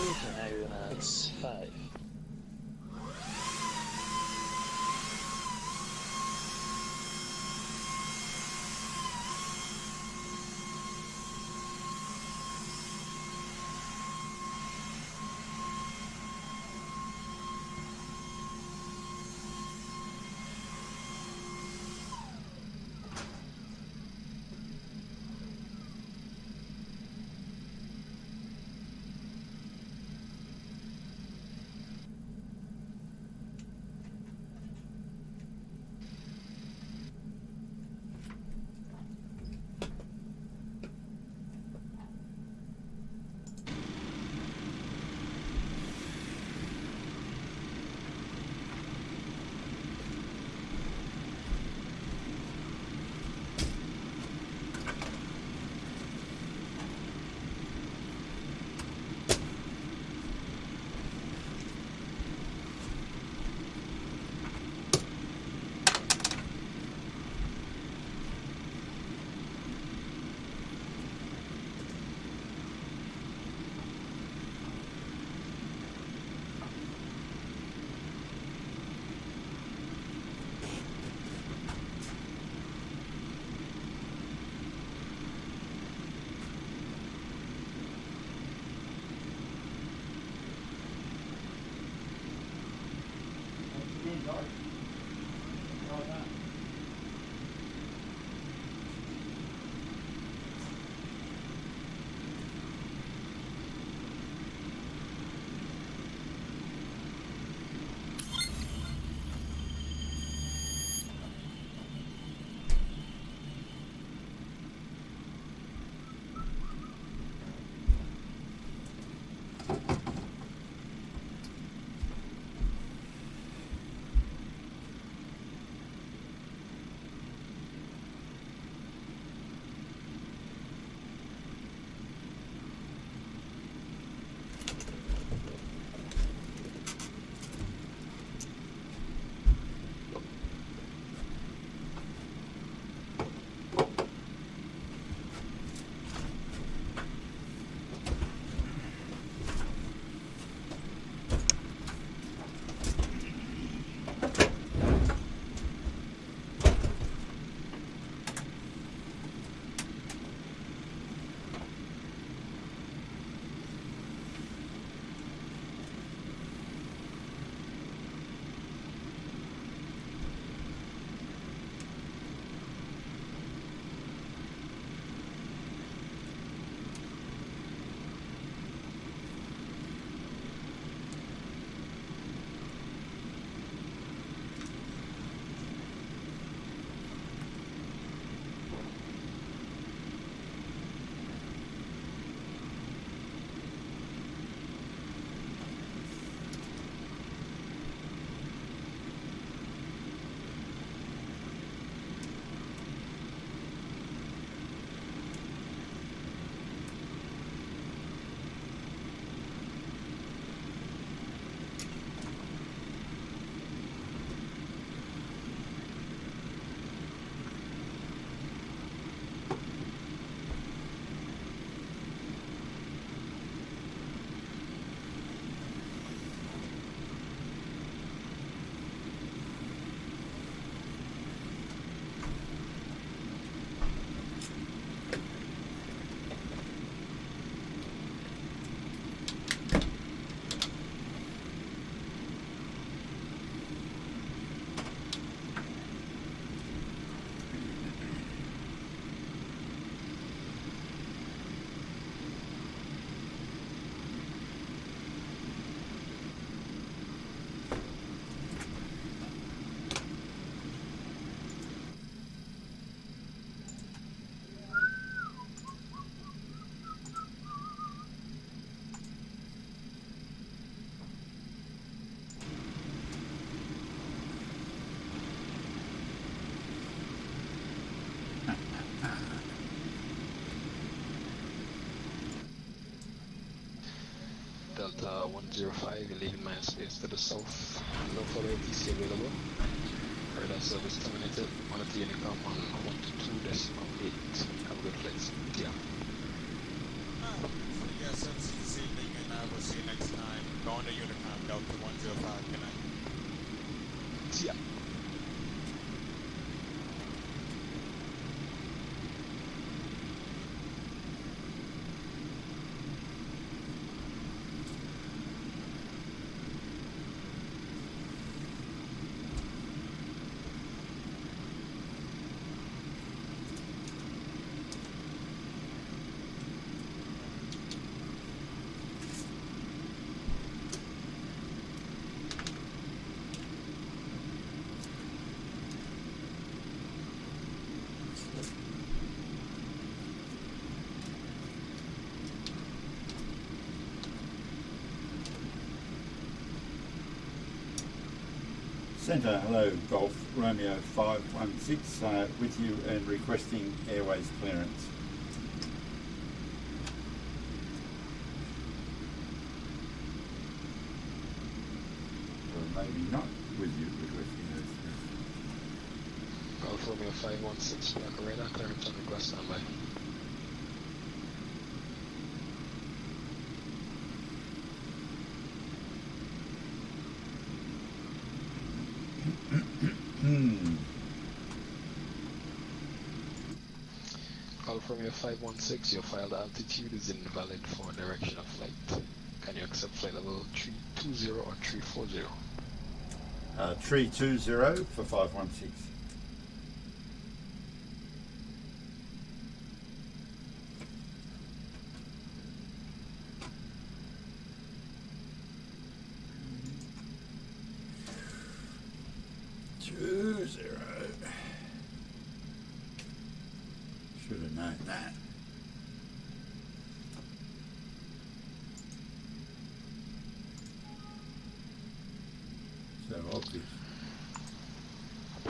Routen är ju ens färg. Delta 105, illegal man stays to the south. No further ATC available. Radar service terminated. Monitor Unicom on 122.8. Have a good flight. Yeah. Yes, this evening, and I will see you next Yeah. Centre, hello, Golf Romeo 516 with you and requesting airways clearance. Or maybe not with you requesting those clearance. Golf Romeo 516, Black Radar, clearance on request standby. Golf Romeo 516, your filed altitude is invalid for direction of flight. Can you accept flight level 320 or 340? 320 for 516. Should have known that. So obvious.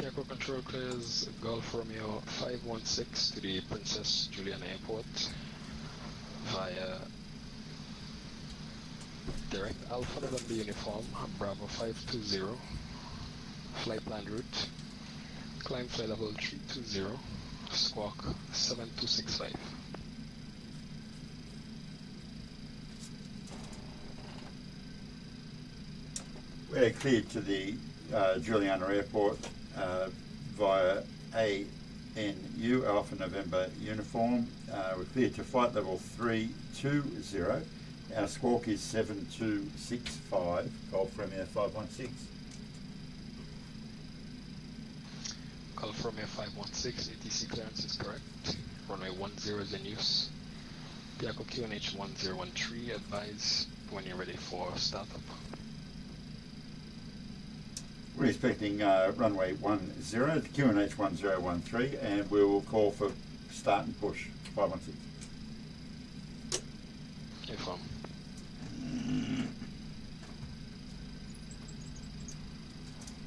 Aircraft control clears Golf Romeo 516 to the Princess Juliana Airport via direct Alpha November uniform, Bravo 520, flight plan route, climb flight level 320, squawk 7265. We're cleared to the Juliana Airport via ANU, Alpha November uniform. We're cleared to flight level 320. Our squawk is 7265, Golf Romeo 516. Golf Romeo 516, ATC clearance is correct. Runway 10 is in use. Piaco QNH 1013, advise when you're ready for startup. We're expecting runway 10, the QNH 1013, and we will call for start and push 516. Inform.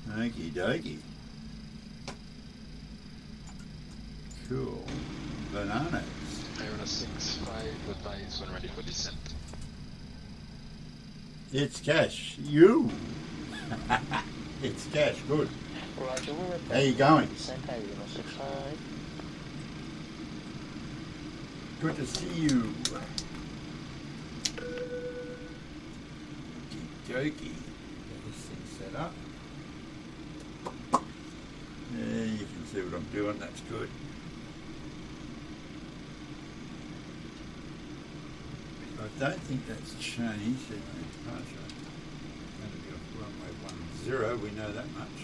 Okie dokie. Cool. Bananas. Iona 65, advise when ready for descent. It's Cash. You. It's Cash. Good. Roger, we're How you going? Descent Iona 65. Good to see you. Okie dokie. Get this thing set up. Yeah, you can see what I'm doing. That's good. I don't think that's changed in the departure. Going to be off runway 10. We know that much.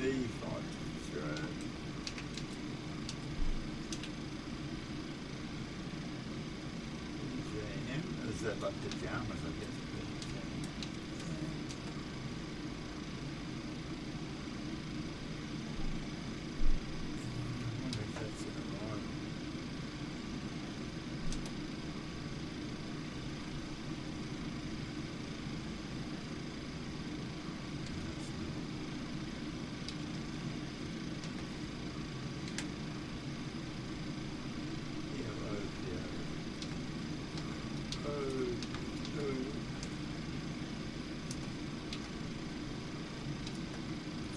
B520. JM, is that like the pajamas, I guess? I wonder if that's an arrival.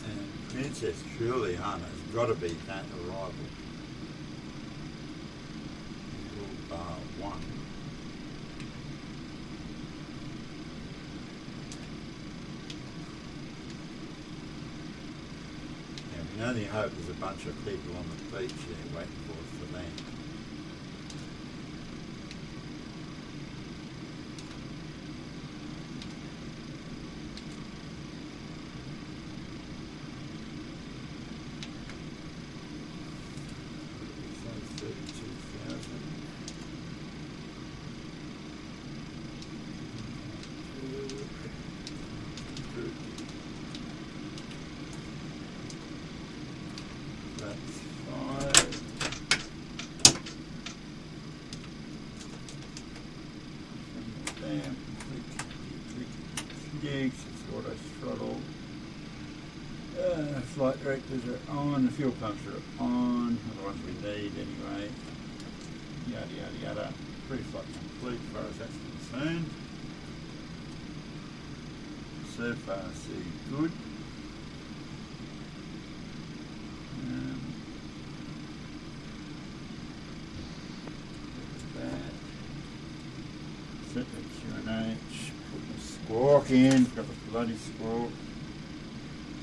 And Princess Juliana has got to be that arrival. 1. Now, we can only hope there's a bunch of people on the beach there waiting for us to land. So 32,000. That's 5. Damn, gigs, it's auto throttle. Flight directors are on, the fuel pumps are on, the ones we need anyway. Yada yada yada. Pre-flight complete as far as that's concerned. So far, so good. That. Set the QNH. Put the squawk in. Got the bloody squawk.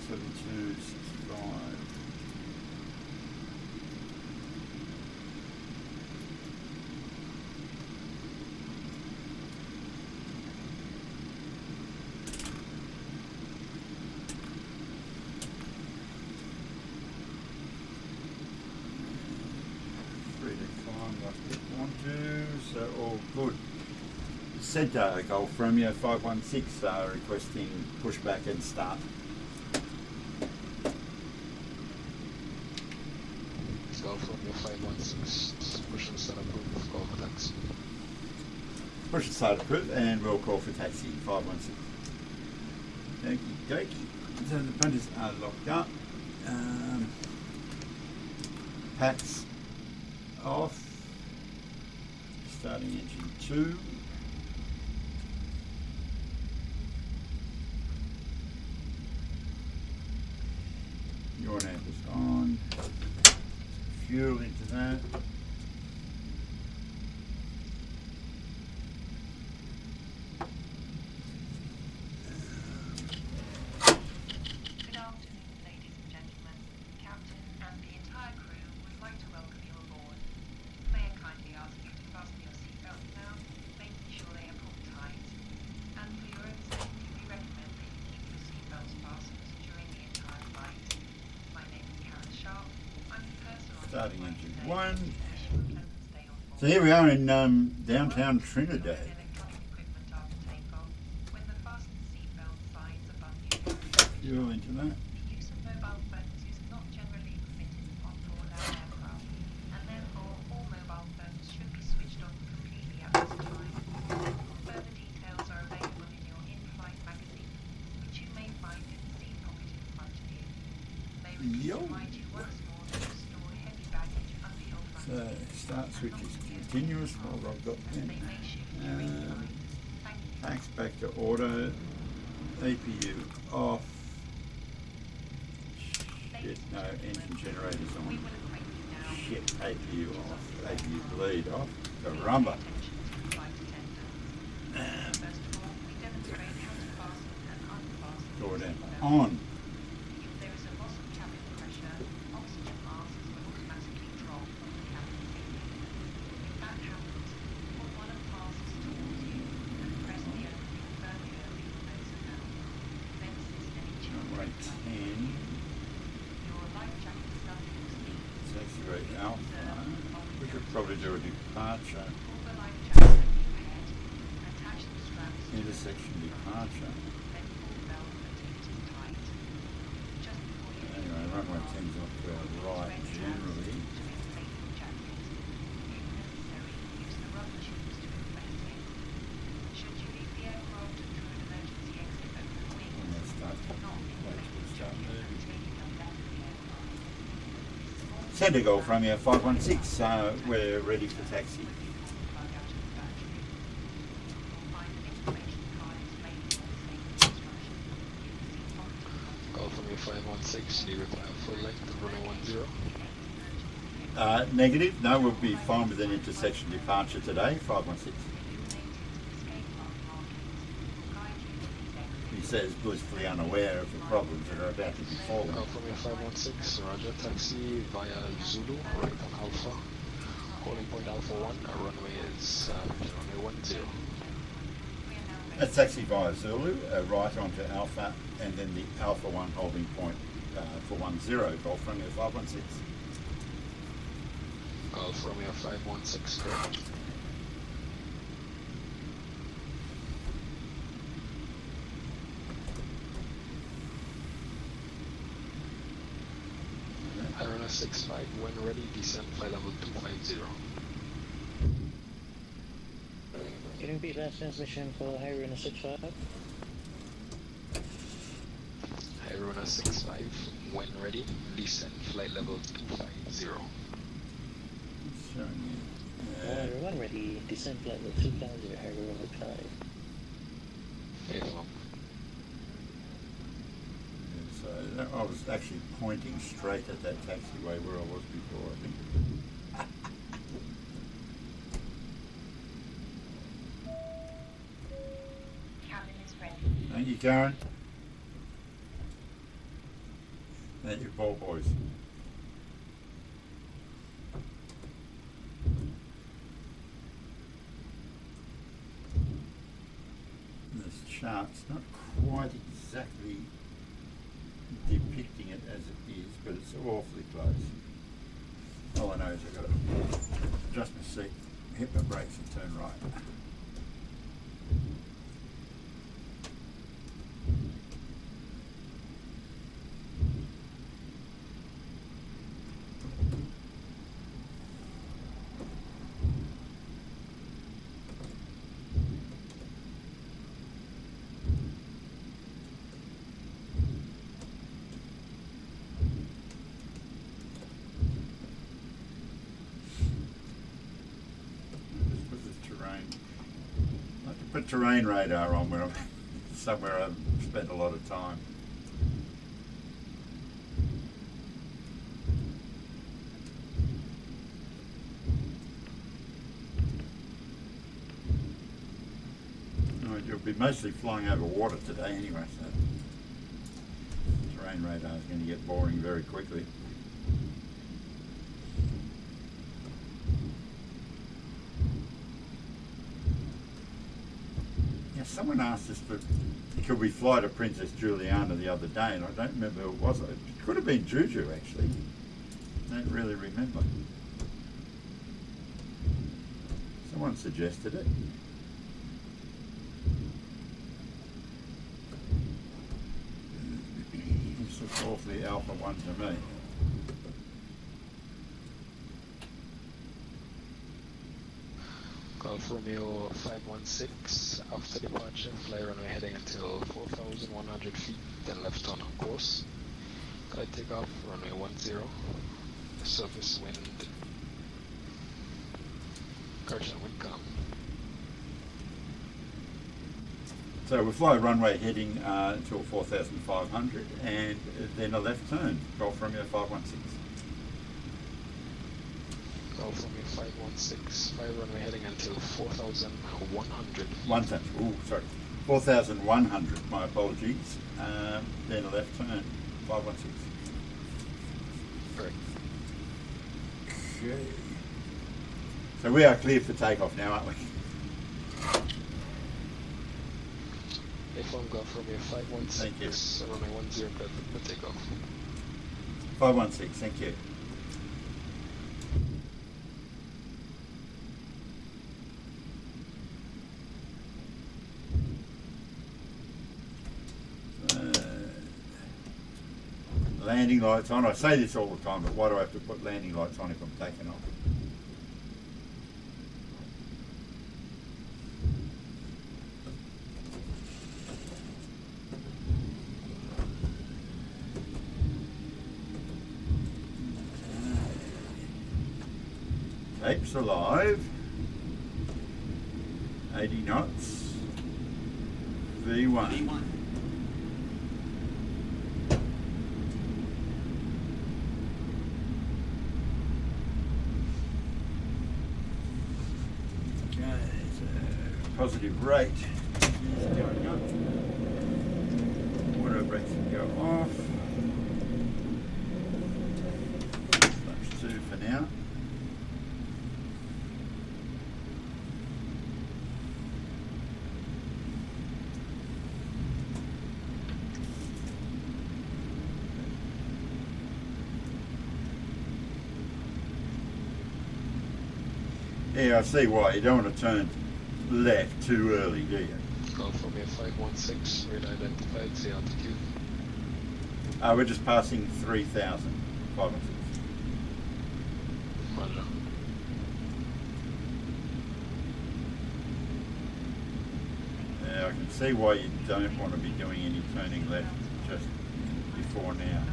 7265. Free to climb like we want to, so all good. Centre Golf Romeo 516 requesting pushback and start. Golf Romeo 516, push and start approved, call for taxi. Push and start approved, and we'll call for taxi 516. Okie dokie. So the punters are locked up. Pats off. Starting engine 2. Your amp is on. Fuel into that. Good afternoon, ladies and gentlemen. Captain and the entire crew would like to welcome you aboard. May I kindly ask you to fasten your seatbelts now, making sure they are pulled tight. And for your own safety, we recommend that you keep your seatbelts fastened during the entire flight. My name is Karen Sharp. I'm the person on Starting board engine today. 1. Wish you a pleasant stay on board. So here we are in downtown Trinidad. Electronic equipment after takeoff. When the fastened seatbelt signs above you, Fuel into that. the use of mobile phones is not generally permitted on board our aircraft, and therefore all mobile phones should be switched off completely at this time. Further details are available in your in-flight magazine, which you may find in the seat pocket in front of you. May we please Yo. remind you once more to store heavy baggage under your front So seat, start switch is continuous while I've got as them. they may shift during flight. Thank you. Packs back to auto. APU off. Shit, no, engine generators We on. will acquaint you now. Shit, APU off. APU bleed off. Caramba. Attention to flight attendants. First of all, we demonstrate how to fasten and unfasten Door your down. seatbelt. On. If there is a loss of cabin pressure, oxygen masks will automatically drop from the cabin ceiling. If that happens, put one of the masks towards you and press the opening firmly over your nose and mouth. Then assist any children Runway flying. 10. Your life jacket subject needs Taxiway Alpha. We could probably do a departure. pull the life jacket over your head, attach the straps to Intersection departure. then pull the belt until it is tight. Just before you leave Anyway, the runway aircraft, 10's off to our right generally. to inflate your jacket. If necessary, use the rubber tubes to inflate it. Should you leave the aircraft through an emergency exit over the wing, And we'll start not wait till we start moving. until you have left the aircraft. Centre Golf Romeo 516. We're ready for taxi. Plug out of the battery. You'll find an information card explaining all safety instructions in the seat pocket in front of you. Golf Romeo 516, you require full length of runway 10. Negative. No, we'll be fine with an intersection departure today. 516. He says blissfully unaware of the problems that are about to befall him. Alfa Romeo 516, Roger, taxi via Zulu, right on Alpha. Holding point Alpha 1, our runway is runway 10. That's taxi via Zulu, right onto Alpha, and then the Alpha 1 holding point for 10, Golf Romeo 516. Alfa Romeo 516, correct. Arena 65, when ready, descend flight level 250. Can you repeat that transmission for Haruna 65? Arena 65, when ready, descend flight level 250. Showing you. One ready, descent flight level 250, Haruna 5. Yes, ma'am. So I was actually pointing straight at that taxiway where I was before, I think. Cabin is ready. Thank you, Karen. Thank you, ball boys. This chart's not quite exactly depicting it as it is, but it's awfully close. All I know is I've got to adjust my seat, hit my brakes and turn right. Just put the terrain. I like to put terrain radar on when I'm somewhere I've spent a lot of time. Right, you'll be mostly flying over water today anyway, so terrain radar is going to get boring very quickly. Yeah, someone asked us could we fly to Princess Juliana the other day, and I don't remember who it was. It could have been Juju, actually. I don't really remember. Someone suggested it. This looks awfully Alpha 1 to me. Golf Romeo 516, after departure, fly runway heading until 4,100 feet, then left on course. Glide takeoff, runway 10, surface wind, correction, wind calm. So we fly runway heading until 4,500 and then a left turn, Golf Romeo 516. Golf Romeo 516, fly runway heading until 4,100 feet. One touch, ooh, sorry. 4,100, my apologies. Then a left turn, 516. Correct. Okay. So we are clear for takeoff now, aren't we? Inform Golf Romeo 516, Thank you. runway 10, clear for takeoff. 516, thank you. Landing lights on. I say this all the time, but why do I have to put landing lights on if I'm taking off? Tapes alive. 80 knots. V1. positive rate is going up. Auto brakes can go off. That's 2 for now. Yeah, I see why. You don't want to turn left too early, do you? Go for me 516, red identified, say altitude. We're just passing 3,000. 516. Roger. Yeah, I can see why you don't want to be doing any turning left just before now.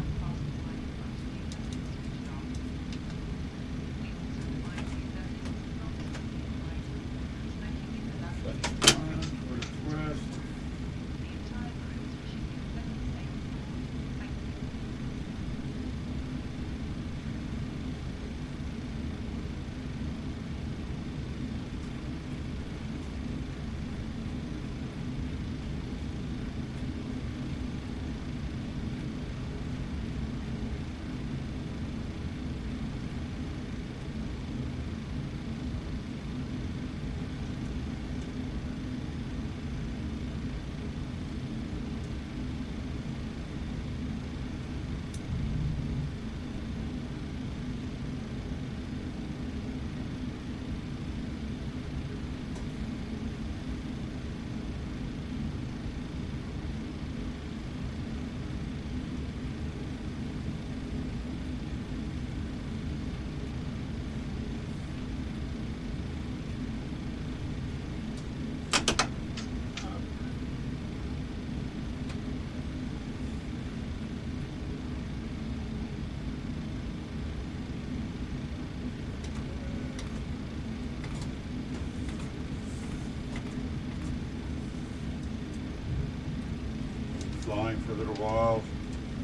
Flying for a little while,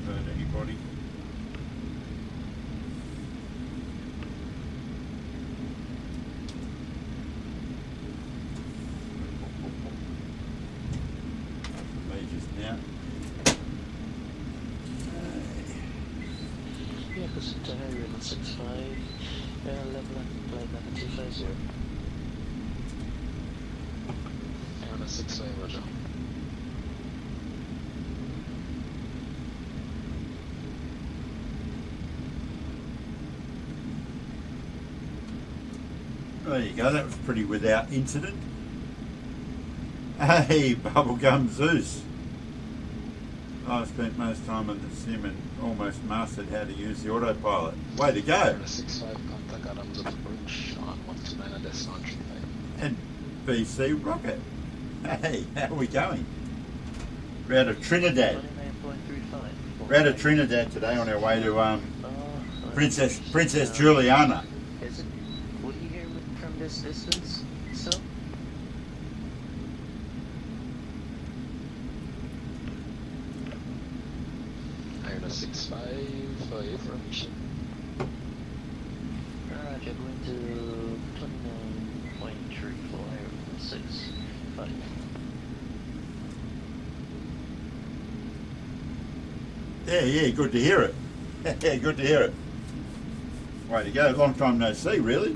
hurt anybody. Majors now. Yeah, Pacific River 65, level up, flight number 250. Aaron 65, roger. There you go, that was pretty without incident. Hey, Bubblegum Zeus. I spent most time on the sim and almost mastered how to use the autopilot. Way to go! Aaron 65, contact Adams at the bridge on 129 and descent on 35. And BC Rocket. Hey, how are we going? We're out of Trinidad. 29.35. We're out of Trinidad today on our way to Princess Juliana. Is it? Would you hear me from this distance? So? Aaron 65, for information. Roger, going to 29.3465. Yeah, good to hear it. Yeah, good to hear it. Way to go. Long time no see, really.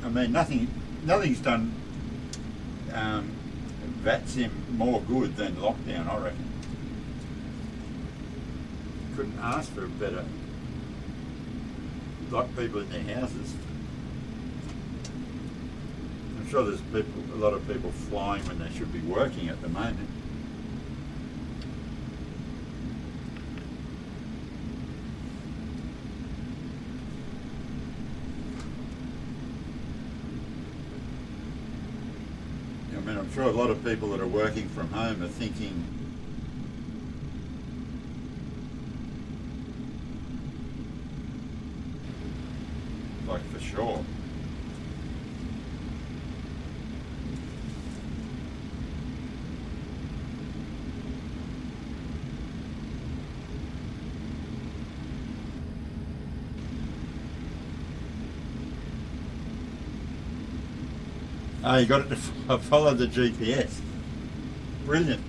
I mean, nothing's done VATSIM more good than lockdown, I reckon. Couldn't ask for a better. Lock people in their houses. I'm sure there's a lot of people flying when they should be working at the moment. I mean, I'm sure a lot of people that are working from home are thinking, like, for sure. Oh, you got it to follow the GPS. Brilliant.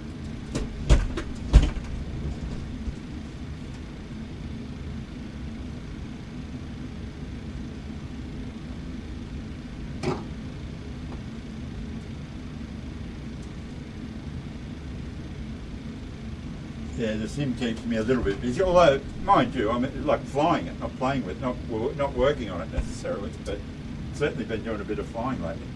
Yeah, the sim keeps me a little bit busy. Although, mind you, I'm like flying it, not playing with, not working on it necessarily, but certainly been doing a bit of flying lately.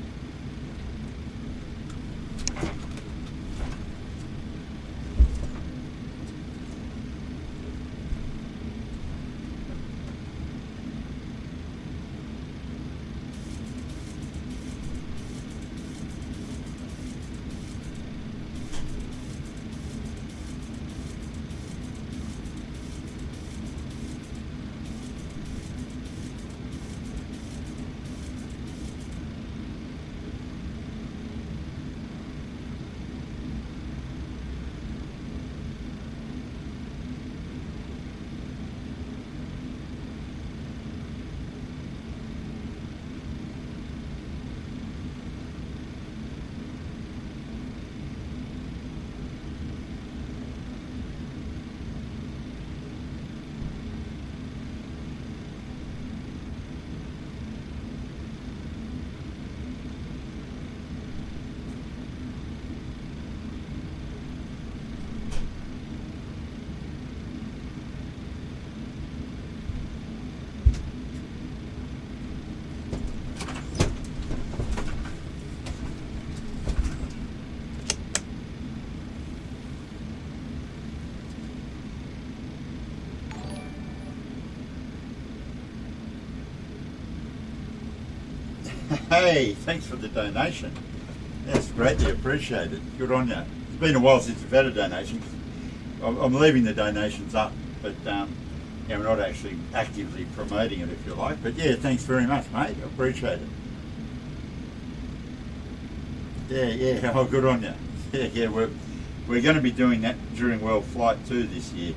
Hey, thanks for the donation. That's greatly appreciated. Good on you. It's been a while since we've had a donation. I'm leaving the donations up, but yeah, we're not actually actively promoting it, if you like. But yeah, thanks very much, mate. I appreciate it. Yeah. Oh, good on you. Yeah. We're going to be doing that during World Flight 2 this year.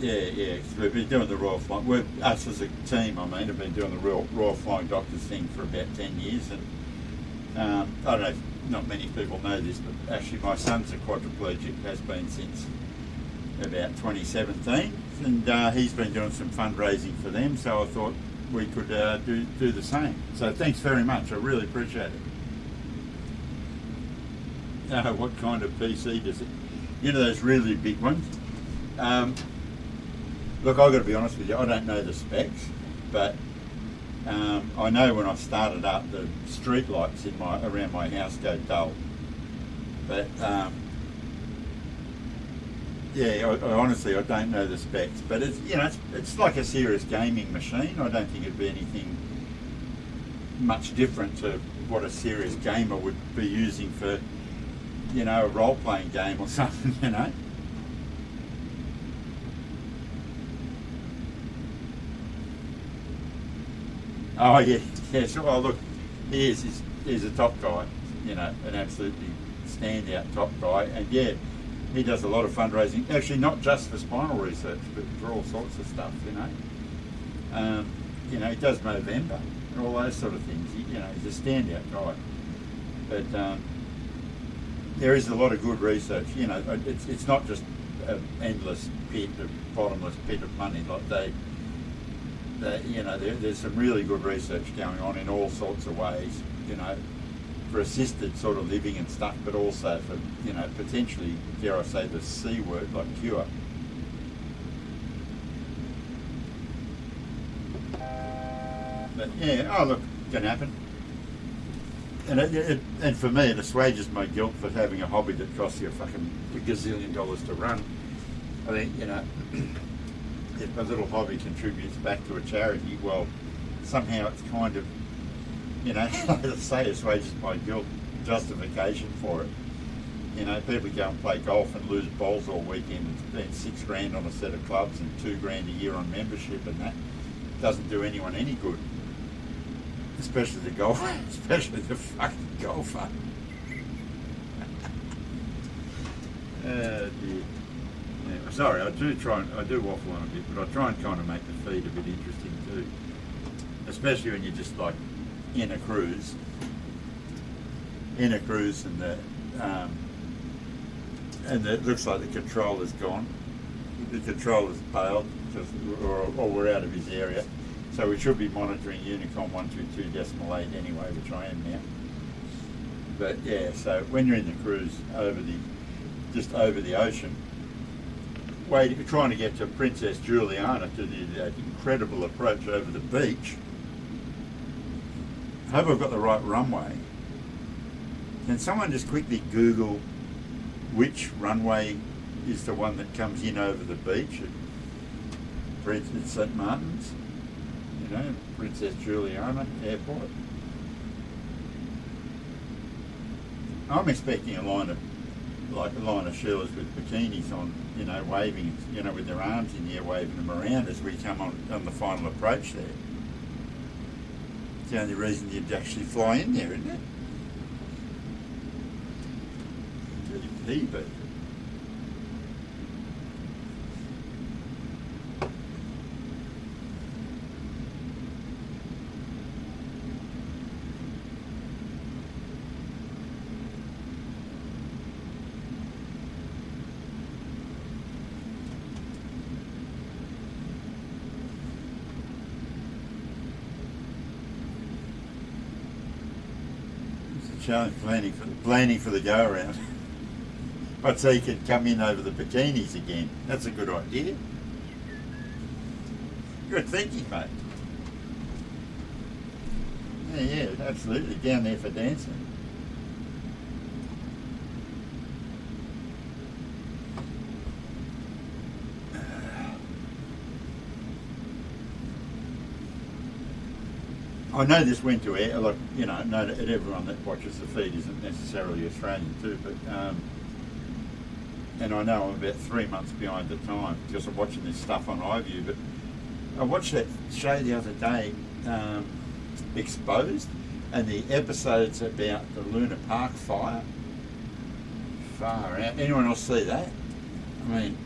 Yeah, we've been doing the Royal Flying. Us as a team, I mean, have been doing the Royal Flying Doctors thing for about 10 years, and I don't know, not many people know this, but actually my son's a quadriplegic, has been since about 2017, and he's been doing some fundraising for them, so I thought we could do the same. So thanks very much, I really appreciate it. What kind of PC does it? You know those really big ones? Look, I've got to be honest with you, I don't know the specs, but I know when I started up, the street lights around my house go dull. But yeah, I honestly don't know the specs, but it's like a serious gaming machine. I don't think it'd be anything much different to what a serious gamer would be using for, a role-playing game or something, Oh yeah. So look, he's a top guy, an absolutely standout top guy, and yeah, he does a lot of fundraising. Actually, not just for spinal research, but for all sorts of stuff. He does Movember and all those sort of things. He's a standout guy. But there is a lot of good research. It's not just an endless pit, a bottomless pit of money. Like there's some really good research going on in all sorts of ways, for assisted sort of living and stuff, but also for, potentially, dare I say, the C word, like cure. But yeah, oh look, it can happen. And for me, it assuages my guilt for having a hobby that costs you a fucking gazillion dollars to run. I think, if a little hobby contributes back to a charity, well, somehow it's kind of, like I say, assuages my guilt, justification for it. People go and play golf and lose balls all weekend and spend $6,000 on a set of clubs and $2,000 a year on membership, and that doesn't do anyone any good. Especially the golfer, especially the fucking golfer. Dear. Yeah, sorry, I do waffle on a bit, but I try and kind of make the feed a bit interesting too. Especially when you're just like in a cruise, and it looks like the controller's gone. The controller's bailed, or we're out of his area. So we should be monitoring Unicom 122.8 anyway, which I am now. But yeah, so when you're in the cruise just over the ocean, trying to get to Princess Juliana, to that incredible approach over the beach. I hope I've got the right runway. Can someone just quickly Google which runway is the one that comes in over the beach at St. Martin's? You know, Princess Juliana Airport. I'm expecting a line of Sheilas with bikinis on, you know, waving, you know, with their arms in the air, waving them around as we come on the final approach there. It's the only reason you'd actually fly in there, isn't it? Heavy. Challenge planning for the go around. I'd say you could come in over the bikinis again. That's a good idea. Good thinking, mate. Yeah, absolutely. Down there for dancing. I know this went to air, like, you know that everyone that watches the feed isn't necessarily Australian too, but and I know I'm about 3 months behind the time because I'm watching this stuff on iView, but I watched that show the other day, Exposed, and the episodes about the Luna Park fire. Far out. Anyone else see that? I mean,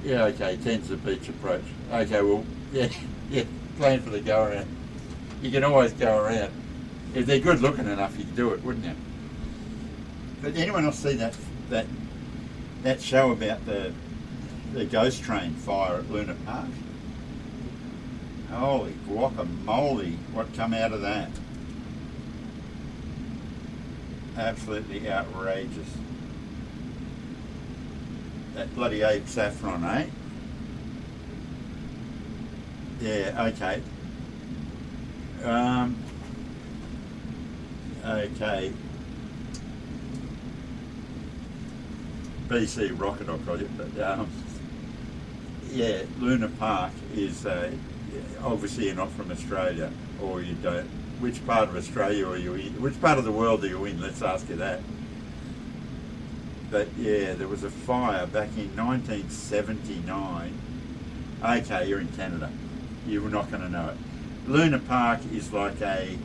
yeah, okay, 10's the beach approach. Okay, well, yeah, plan for the go around. You can always go around. If they're good looking enough, you'd do it, wouldn't you? But anyone else see that show about the ghost train fire at Luna Park? Holy guacamole, what come out of that? Absolutely outrageous. That bloody Abe Saffron, eh? Yeah, okay. Okay. BC Rocket, I'll call it, but yeah, Luna Park is obviously you're not from Australia, or you don't. Which part of Australia are you in? Which part of the world are you in? Let's ask you that. But yeah, there was a fire back in 1979. Okay, you're in Canada. You're not going to know it. Luna Park is like a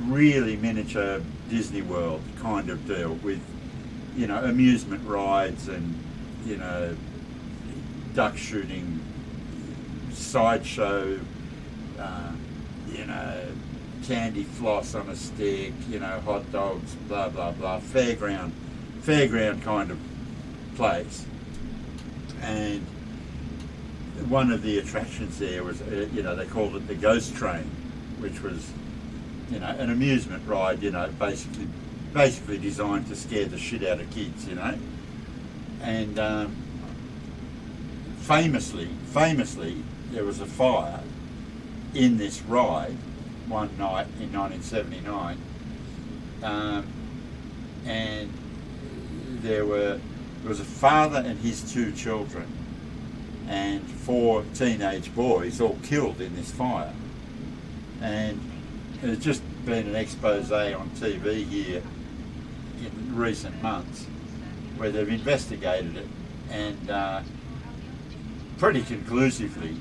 really miniature Disney World kind of deal with, amusement rides and, duck shooting, sideshow, candy floss on a stick, hot dogs, blah, blah, blah, fairground kind of place. And one of the attractions there was, they called it the Ghost Train, which was, an amusement ride, basically designed to scare the shit out of kids, And famously, there was a fire in this ride one night in 1979, and there was a father and his 2 children and 4 teenage boys all killed in this fire. And there's just been an expose on TV here in recent months where they've investigated it and pretty conclusively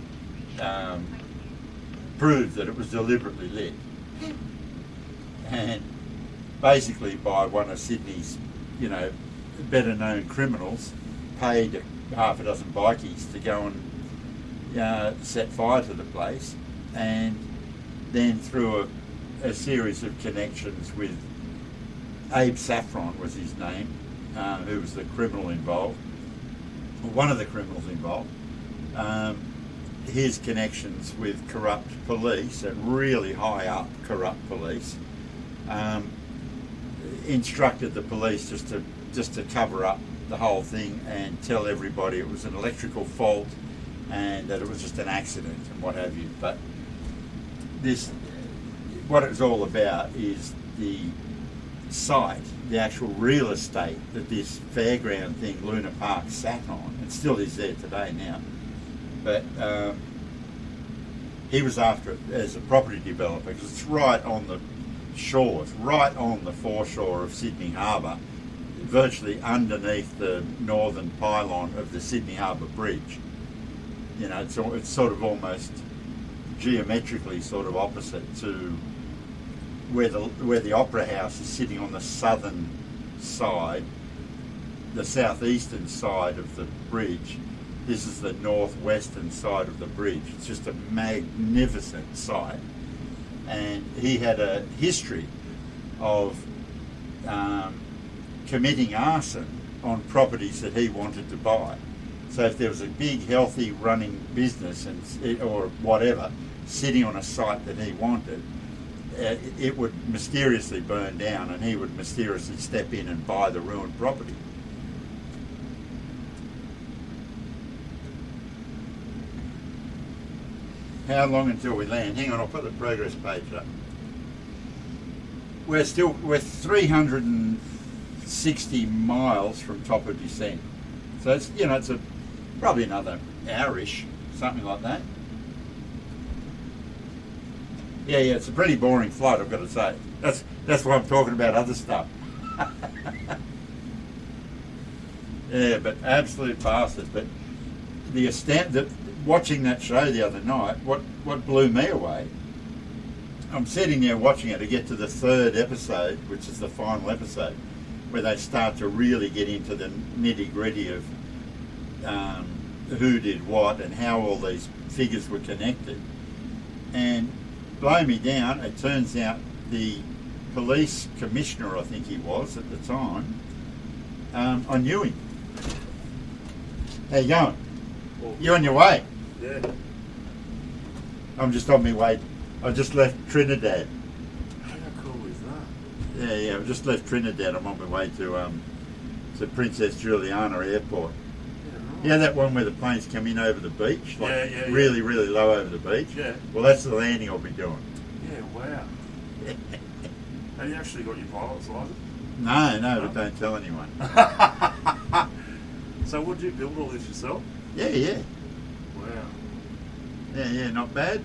proved that it was deliberately lit, and basically by one of Sydney's, better known criminals, paid half a dozen bikies to go and set fire to the place, and then through a series of connections with Abe Saffron was his name, who was the criminal involved, or one of the criminals involved. His connections with corrupt police, and really high up corrupt police, instructed the police just to cover up the whole thing and tell everybody it was an electrical fault and that it was just an accident and what have you. But what it's all about is the site, the actual real estate that this fairground thing, Luna Park, sat on. It still is there today now. But he was after it as a property developer because it's right on the shore, it's right on the foreshore of Sydney Harbour, virtually underneath the northern pylon of the Sydney Harbour Bridge. You know, it's sort of almost geometrically sort of opposite to where the Opera House is sitting on the southern side, the southeastern side of the bridge. This is the northwestern side of the bridge. It's just a magnificent site. And he had a history of committing arson on properties that he wanted to buy. So if there was a big, healthy running business or whatever sitting on a site that he wanted, it would mysteriously burn down and he would mysteriously step in and buy the ruined property. How long until we land? Hang on, I'll put the progress page up. We're 360 miles from top of descent. So it's, you know, it's probably another hour-ish, something like that. Yeah, it's a pretty boring flight, I've got to say. That's why I'm talking about other stuff. Yeah, but absolute bastard. But watching that show the other night, what blew me away, I'm sitting there watching it to get to the third episode, which is the final episode, where they start to really get into the nitty-gritty of who did what and how all these figures were connected. And blow me down, it turns out the police commissioner, I think he was at the time, I knew him. How you going? You on your way? Yeah. I'm just on my way. I just left Trinidad. How cool is that? Yeah, I just left Trinidad. I'm on my way to Princess Juliana Airport. Yeah, right. Yeah, that one where the planes come in over the beach, like Yeah. really, really low over the beach. Yeah. Well, that's the landing I'll be doing. Yeah, wow. Have you actually got your pilot's license? No, but don't tell anyone. So would you build all this yourself? Yeah. Wow. Yeah, not bad.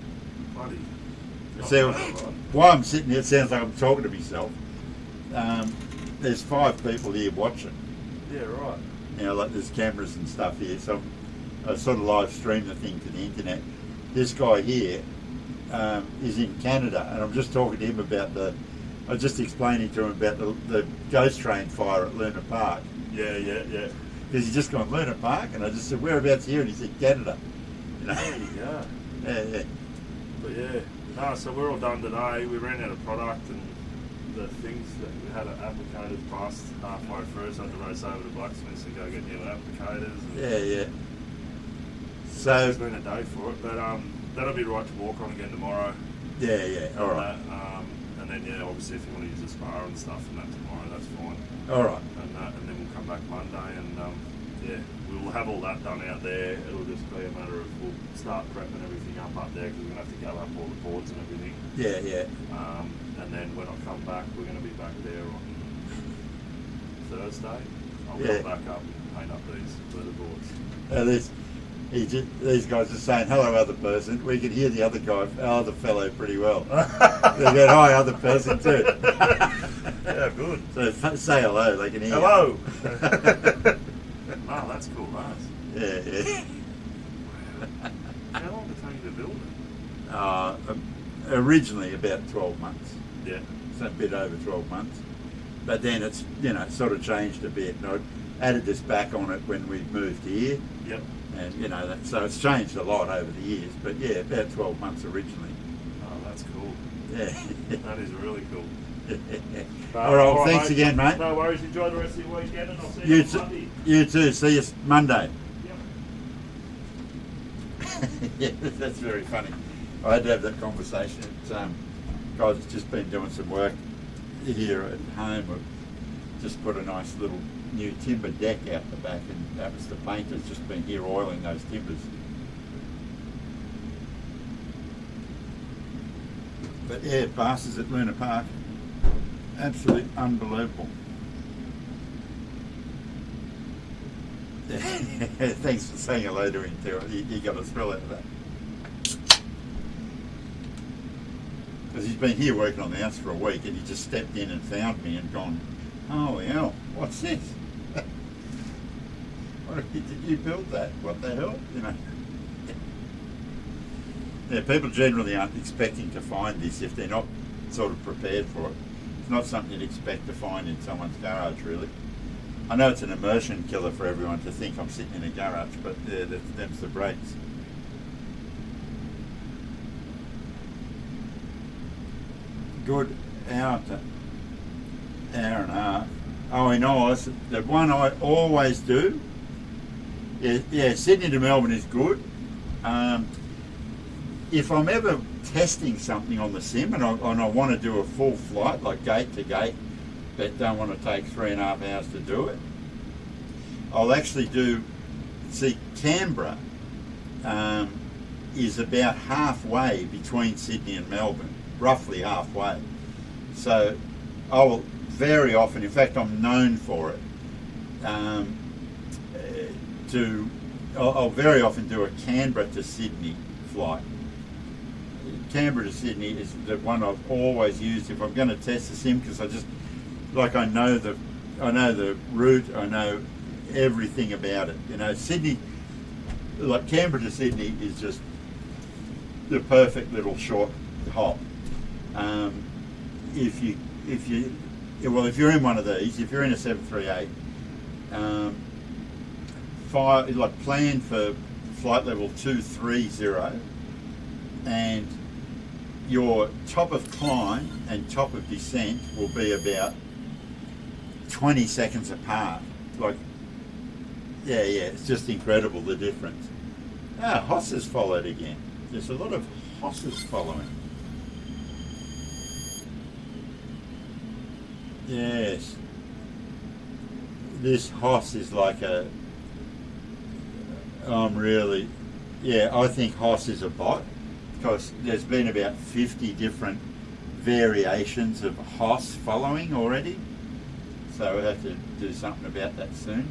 Bloody. So, while I'm sitting here, it sounds like I'm talking to myself. There's 5 people here watching. Yeah, right. You know, like there's cameras and stuff here, so I sort of live stream the thing to the internet. This guy here is in Canada, and I'm just talking to him about I was just explaining to him about the ghost train fire at Luna Park. Yeah. Because he's just gone, Luna Park? And I just said, whereabouts here? And he said, Canada. You know? There you go. Yeah. But yeah. No, so we're all done today. We ran out of product and the things that we had applicators passed halfway through, so I had to race over to Blacksmiths and go get new applicators. And Yeah. So, it's been a day for it, but that'll be right to walk on again tomorrow. yeah, all right. And then yeah, obviously if you want to use the spar and stuff and that tomorrow, that's fine. All right. And then we'll come back Monday and yeah, we'll have all that done out there. It'll just be a matter of we'll start prepping everything up there because we're gonna have to gather up all the boards and everything. Yeah. And then when I come back, we're gonna be back there on Thursday. I'll Yeah. come back up and paint up these weatherboards. These guys are saying, hello, other person. We can hear the other fellow pretty well. They go, hi, other person too. Yeah, good. So say hello, they can hear Hello. you. Oh, that's cool, nice. Yeah. How long did it take you to build it? Originally about 12 months. Yeah. It's a bit over 12 months. But then it's, sort of changed a bit. added this back on it when we moved here, Yep. and you know, so it's changed a lot over the years. But yeah, about 12 months originally. Oh, that's cool. Yeah. That is really cool. All right, thanks again, mate. No worries. Enjoy the rest of your weekend, and I'll see You you on too. Monday. You too. See you Monday. Yep. Yeah, that's very funny. I had to have that conversation. Guys, it's just been doing some work here at home. We've just put a nice little new timber deck out the back, and that was the painter's just been here oiling those timbers. But yeah, bastards at Luna Park, absolutely unbelievable. Thanks for saying hello to him too. He got a thrill out of that. Because he's been here working on the house for a week, and he just stepped in and found me and gone, "Oh hell, what's this? Did you build that? What the hell?" You know. Yeah, people generally aren't expecting to find this if they're not sort of prepared for it. It's not something you'd expect to find in someone's garage, really. I know it's an immersion killer for everyone to think I'm sitting in a garage, but yeah, them's the breaks. Good hour and a half. Oh, in Oz, the one I always do, yeah, Sydney to Melbourne is good. If I'm ever testing something on the sim and I want to do a full flight, like gate to gate, but don't want to take 3.5 hours to do it, I'll actually do, see, Canberra is about halfway between Sydney and Melbourne, roughly halfway. So I will very often, in fact I'm known for it, I'll very often do a Canberra to Sydney flight. Canberra to Sydney is the one I've always used if I'm going to test the sim, because I just, like, I know the route, I know everything about it. You know, Sydney, like Canberra to Sydney is just the perfect little short hop. If you're in one of these, if you're in a 738, plan for flight level 230, and your top of climb and top of descent will be about 20 seconds apart. Like, yeah, it's just incredible, the difference. Hosses followed again. There's a lot of hosses following. Yes. This hoss is like I think hoss is a bot, because there's been about 50 different variations of hoss following already. So we'll have to do something about that soon.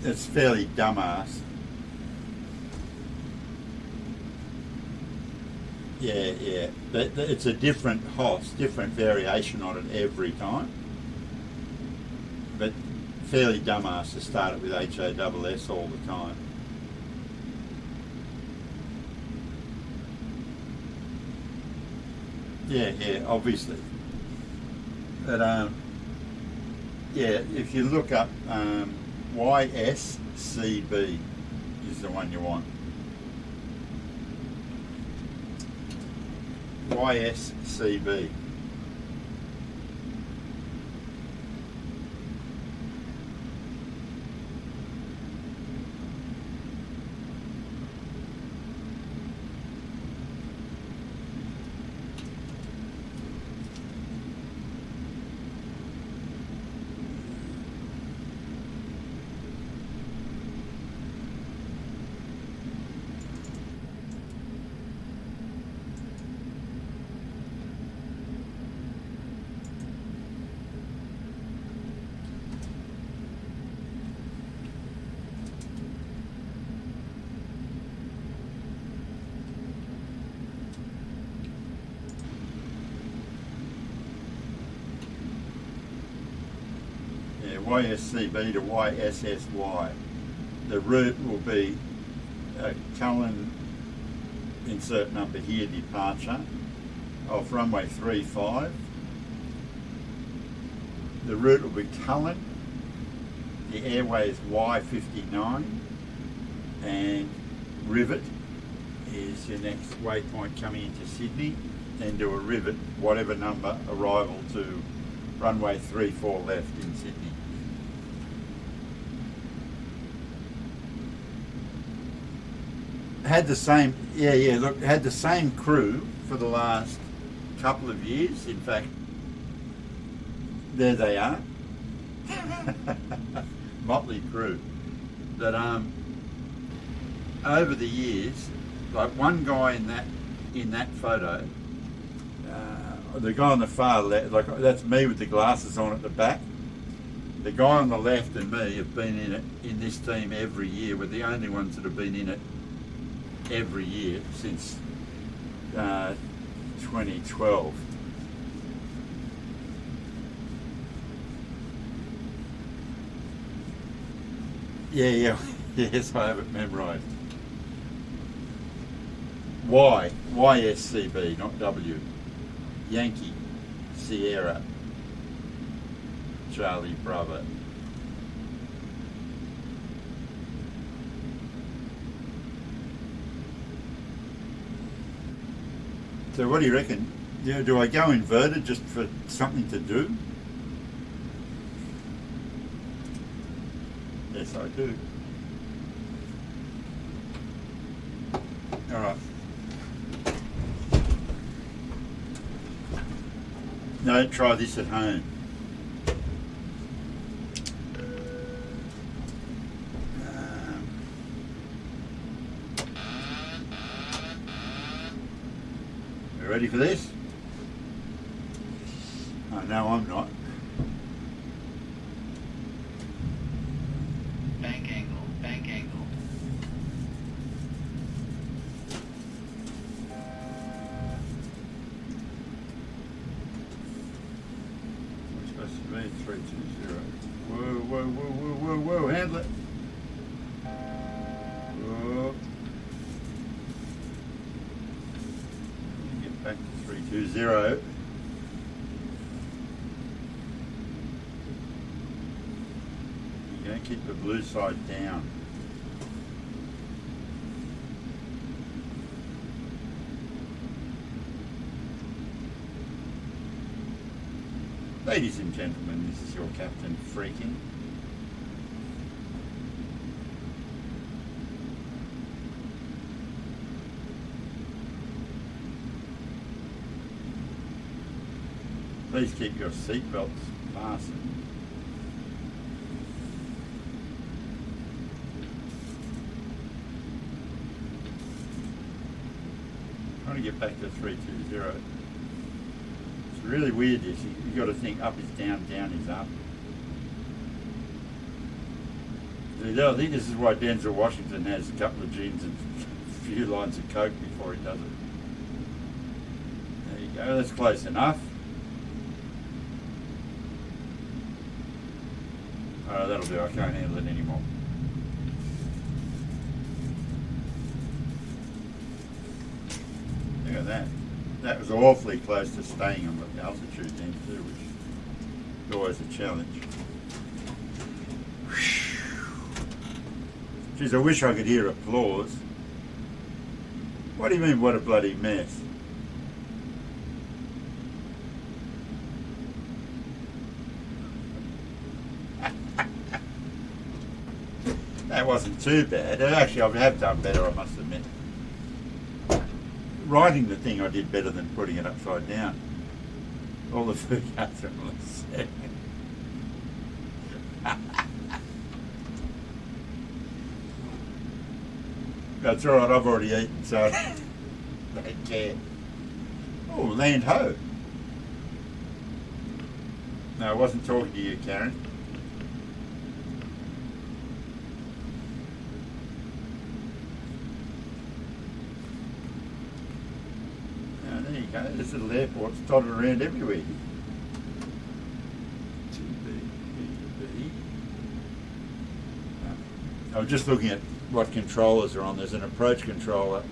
It's fairly dumbass. Yeah. But it's a different hoss, different variation on it every time. But fairly dumbass to start it with HOSS all the time. Yeah, obviously. But if you look up YSCB is the one you want. YSCB. YSCB to YSSY. The route will be Cullen, insert number here, departure of runway 35 the route will be Cullen, the airway is Y59, and Rivet is your next waypoint coming into Sydney. Then do a Rivet, whatever number, arrival to runway 34 left in Sydney. Had the same, had the same crew for the last couple of years. In fact, there they are. Motley crew. That over the years, like one guy in that photo, the guy on the far left, like that's me with the glasses on at the back. The guy on the left and me have been in this team every year. We're the only ones that have been in it every year since 2012. Yeah, yes, I have it memorised. YSCB, not W. Yankee, Sierra, Charlie Bravo. So what do you reckon? Do I go inverted just for something to do? Yes, I do. All right. No, try this at home. You ready for this? Oh, no, I'm not. Bank angle, bank angle. What's supposed to be 320? Whoa, handle it. Whoa. Get back to 320. You're going to keep the blue side down. Ladies and gentlemen, this is your Captain Freaking. Please keep your seatbelts fastened. Trying to get back to 320. It's really weird this. You've got to think up is down, down is up. I think this is why Denzel Washington has a couple of gins and a few lines of coke before he does it. There you go, that's close enough. Alright, that'll do, I can't handle it anymore. Look at that. That was awfully close to staying on the altitude then too, which is always a challenge. Geez, I wish I could hear applause. What do you mean, what a bloody mess? That wasn't too bad. Actually, I have done better, I must admit. Writing the thing I did better than putting it upside down. All the food cards are on the set. That's alright, I've already eaten, so I don't care. Oh, land ho. No, I wasn't talking to you, Karen. There you go, this little airport's dotted around everywhere. I was just looking at what controllers are on. There's an approach controller,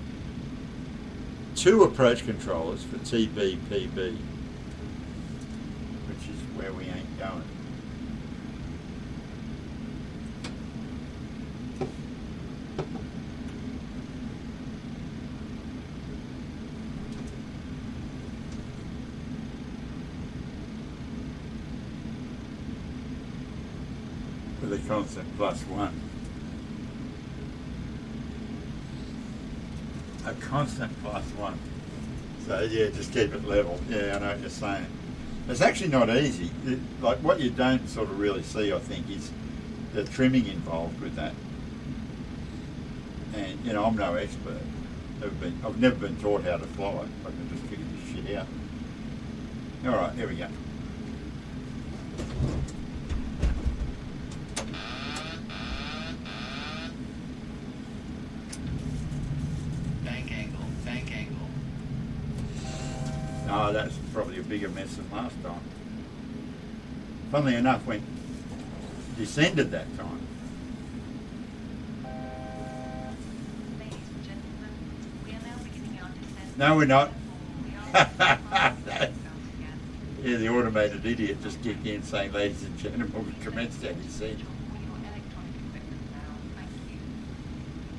2 approach controllers for TB, PB, which is where we ain't going. constant +1. A constant +1. So yeah, just keep it level. Yeah, I know what you're saying. It's actually not easy. Like what you don't sort of really see, I think, is the trimming involved with that. And you know, I'm no expert. I've never been taught how to fly. I can just figure this shit out. All right, here we go. Bank angle, bank angle. Oh, that's probably a bigger mess than last time. Funnily enough, when descended that time. Ladies and gentlemen, we are now beginning our descent. No, we're not. We are again. Yeah, the automated idiot just kicked in saying, ladies and gentlemen, we commenced our descent. All your electronic equipment now. Thank you.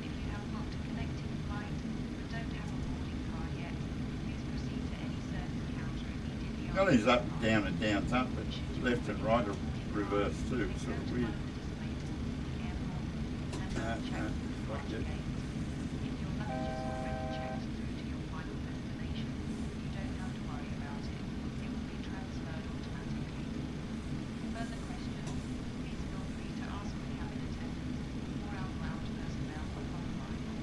If you have booked a connecting flight but don't have a boarding card yet, please proceed to any service counter immediately Not after only is up, takeoff. down and down's up, but left and right are reversed too. It's sort of weird. No, fuck it. If your luggage is already checked through to your final destination, you don't have to worry about it. It will be transferred automatically. Further questions, please feel free to ask the cabin attendant or our ground personnel upon arrival.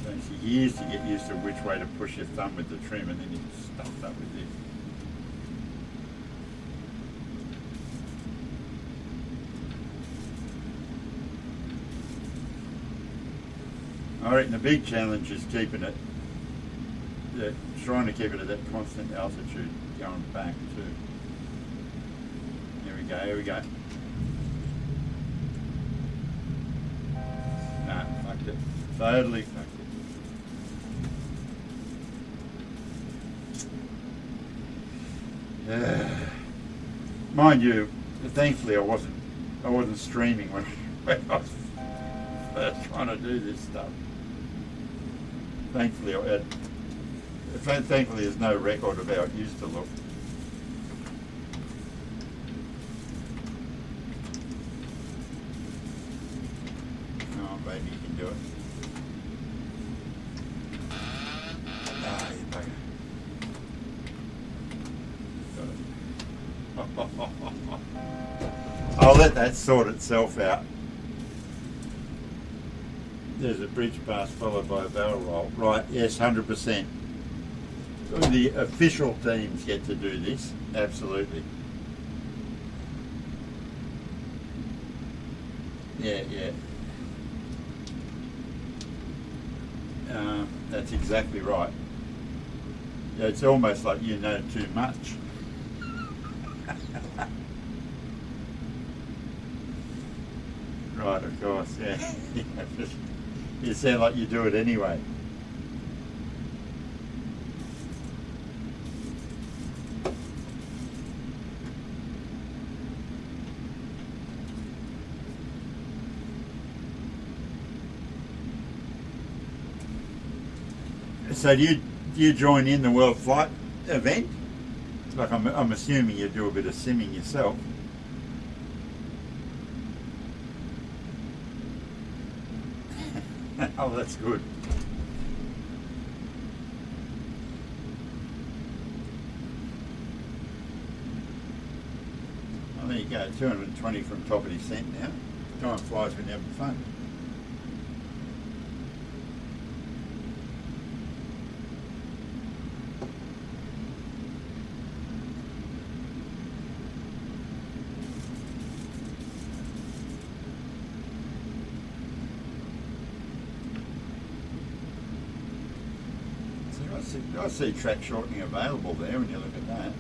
Takes you years to get used to which way to push your thumb with the trim, and then you stuff that with this. I reckon the big challenge is keeping it, trying to keep it at that constant altitude going back too. Here we go, here we go. Nah, fucked it. Totally fucked it. Mind you, thankfully I wasn't streaming when I was first trying to do this stuff. Thankfully there's no record of how it used to look. Oh, maybe you can do it. Ah, you bugger. Got it. I'll let that sort itself out. There's a bridge pass followed by a barrel roll. Right, yes, 100%. The official teams get to do this, absolutely. Yeah, yeah. That's exactly right. Yeah, it's almost like you know too much. Right, of course, yeah. You sound like you do it anyway. So do you join in the World Flight event? Like I'm assuming you do a bit of simming yourself. Oh, that's good. Well, there you go, 220 from top of descent now. Time flies when you're having fun. I see track shortening available there when you look at that.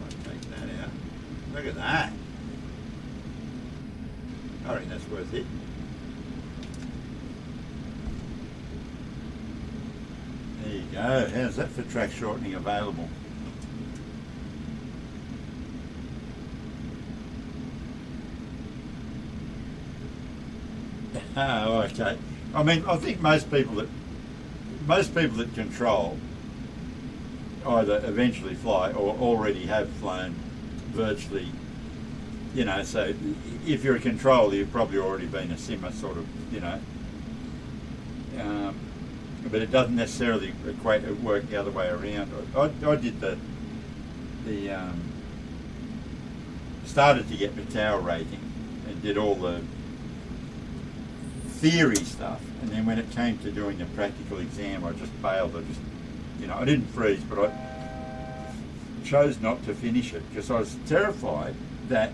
I'll take that out. Look at that. I reckon that's worth it. There you go. How's that for track shortening available? Oh, okay. I mean, I think most people that control either eventually fly or already have flown virtually, you know, so if you're a controller, you've probably already been a simmer sort of, you know, but it doesn't necessarily work the other way around. I did the started to get my tower rating and did all the theory stuff, and then when it came to doing the practical exam, I just bailed. I didn't freeze, but I chose not to finish it because I was terrified that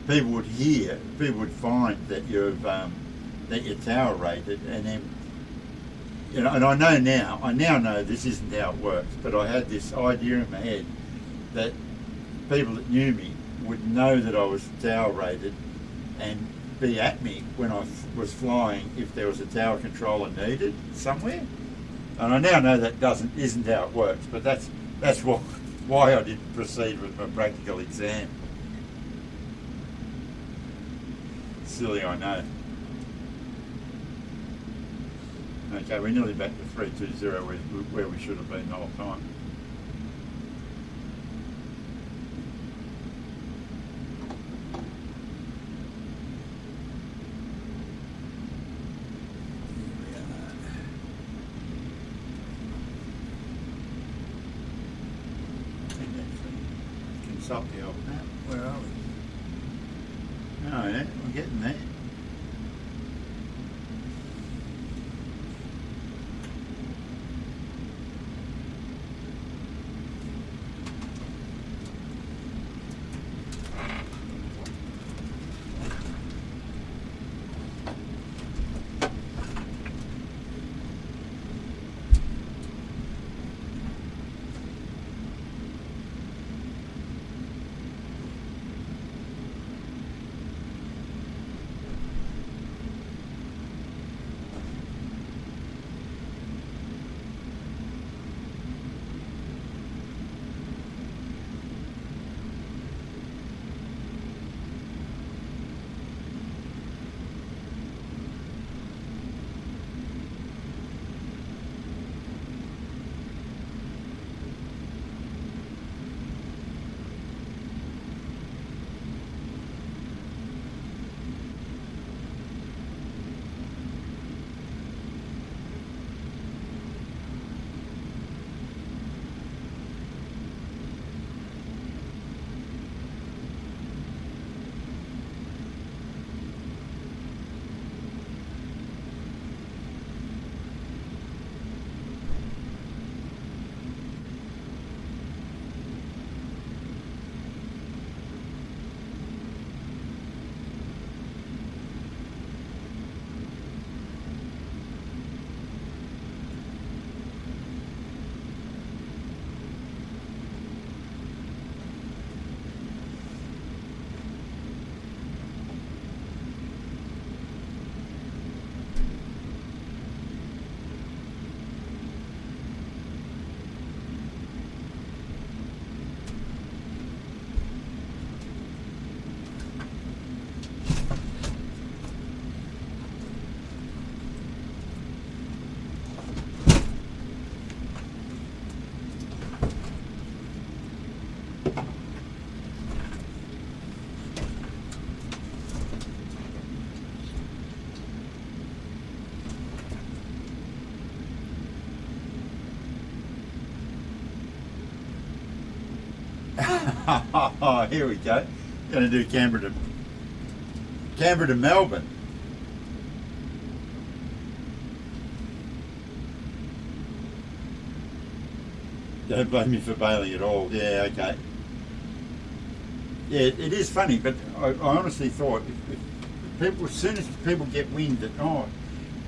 people would find that you're tower rated, and then, you know, and I now know this isn't how it works, but I had this idea in my head that people that knew me would know that I was tower rated and be at me when I was flying if there was a tower controller needed somewhere. And I now know that isn't how it works, but that's why I didn't proceed with my practical exam. Silly, I know. Okay, we're nearly back to 320 where we should have been the whole time. Consult the old map. Where are we? Oh yeah, we're getting there. Oh, here we go. Going to do Canberra to Melbourne. Don't blame me for bailing at all. Yeah, okay. Yeah, it is funny, but I honestly thought if people, as soon as people get wind that, oh,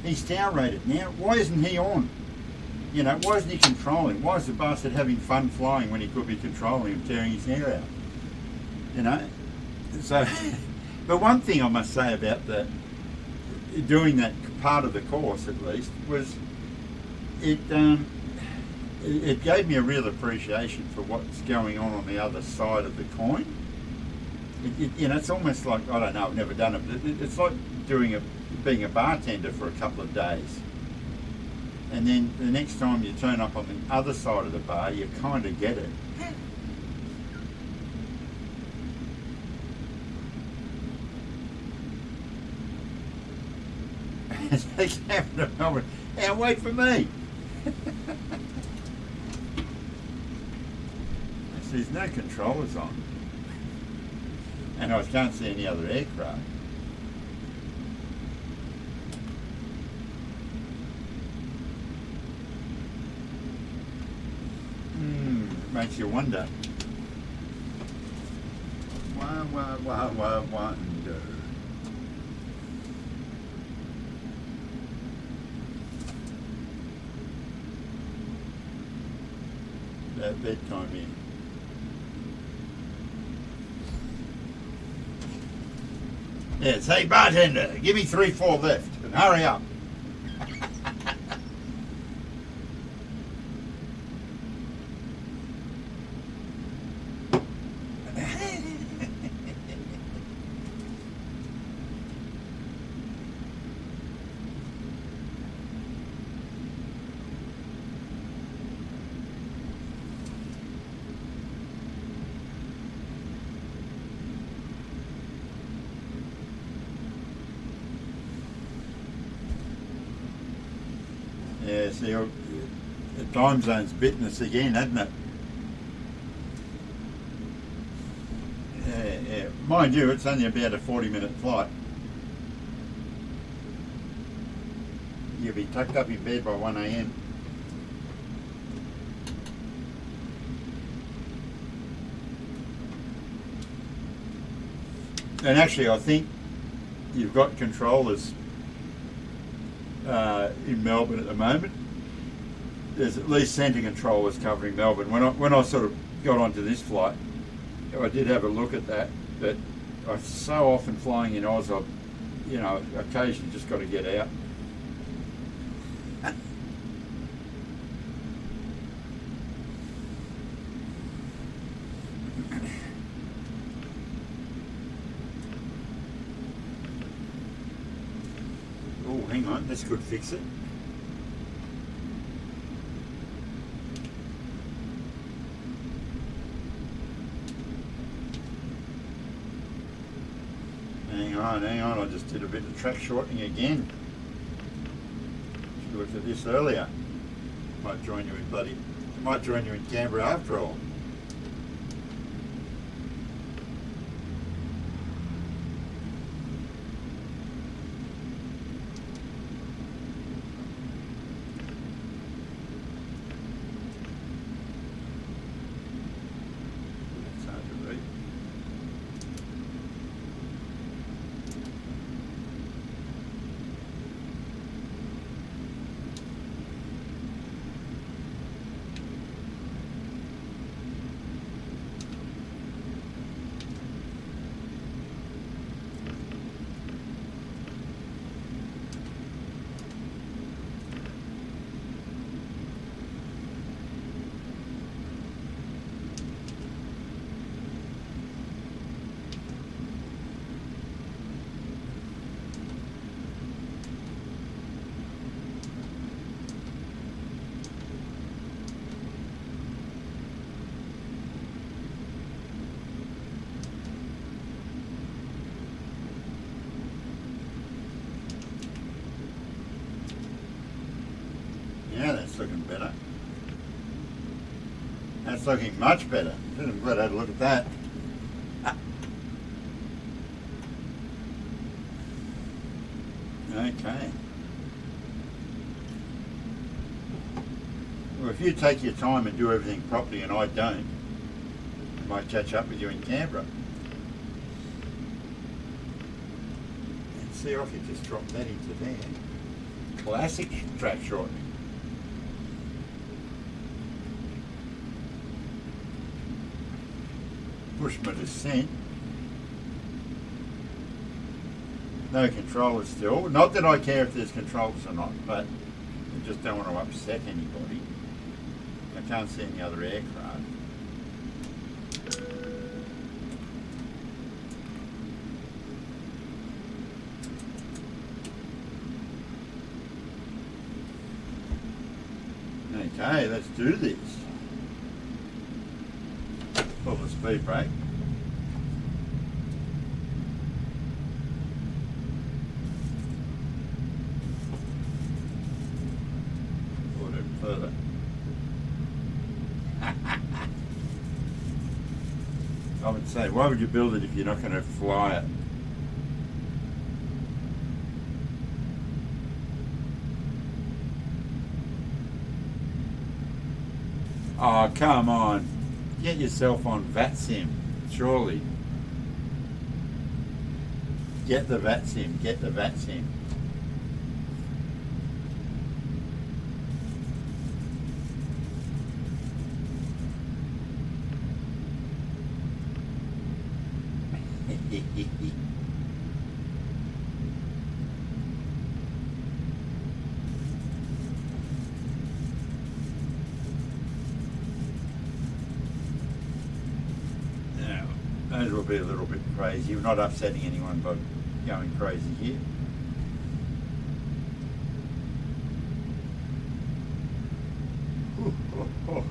he's tower rated now, why isn't he on? You know, why isn't he controlling? Why is the bastard having fun flying when he could be controlling and tearing his hair out? You know? So, but one thing I must say about doing that part of the course, at least, was it gave me a real appreciation for what's going on the other side of the coin. You know, it's almost like, I don't know, I've never done it, but it's like doing being a bartender for a couple of days. And then the next time you turn up on the other side of the bar, you kind of get it. They came to Melbourne, and wait for me. There's no controllers on. And I can't see any other aircraft. Makes you wonder. Wonder. That bedtime here. Yes, hey bartender, give me 3-4 left and hurry up. Yeah, see, the time zone's bitten us again, hasn't it? Yeah. Mind you, it's only about a 40-minute flight. You'll be tucked up in bed by 1 a.m. And actually, I think you've got controllers in Melbourne at the moment. There's at least centre controllers covering Melbourne. When I sort of got onto this flight, I did have a look at that. But I'm so often flying in Oz, I've, occasionally just got to get out. Oh, hang on, this could fix it. Hang on, I just did a bit of track shortening again. Should have looked at this earlier. Might join you in Canberra after all. It's hard to read. Yeah, that's looking better. That's looking much better. I'm glad I had a look at that. Okay. Well, if you take your time and do everything properly and I don't, I might catch up with you in Canberra. And see if I could just drop that into there. Classic track shortening. Push my descent. No controllers still. Not that I care if there's controllers or not, but I just don't want to upset anybody. I can't see any other aircraft. Okay, let's do this. Pull the speed brake. Pull it even further. I would say, why would you build it if you're not going to fly it? Oh, come on. Get yourself on VATSIM, surely. Get the VATSIM, get the VATSIM. Now, those will be a little bit crazy. You're not upsetting anyone by going crazy here. Ooh, oh, oh.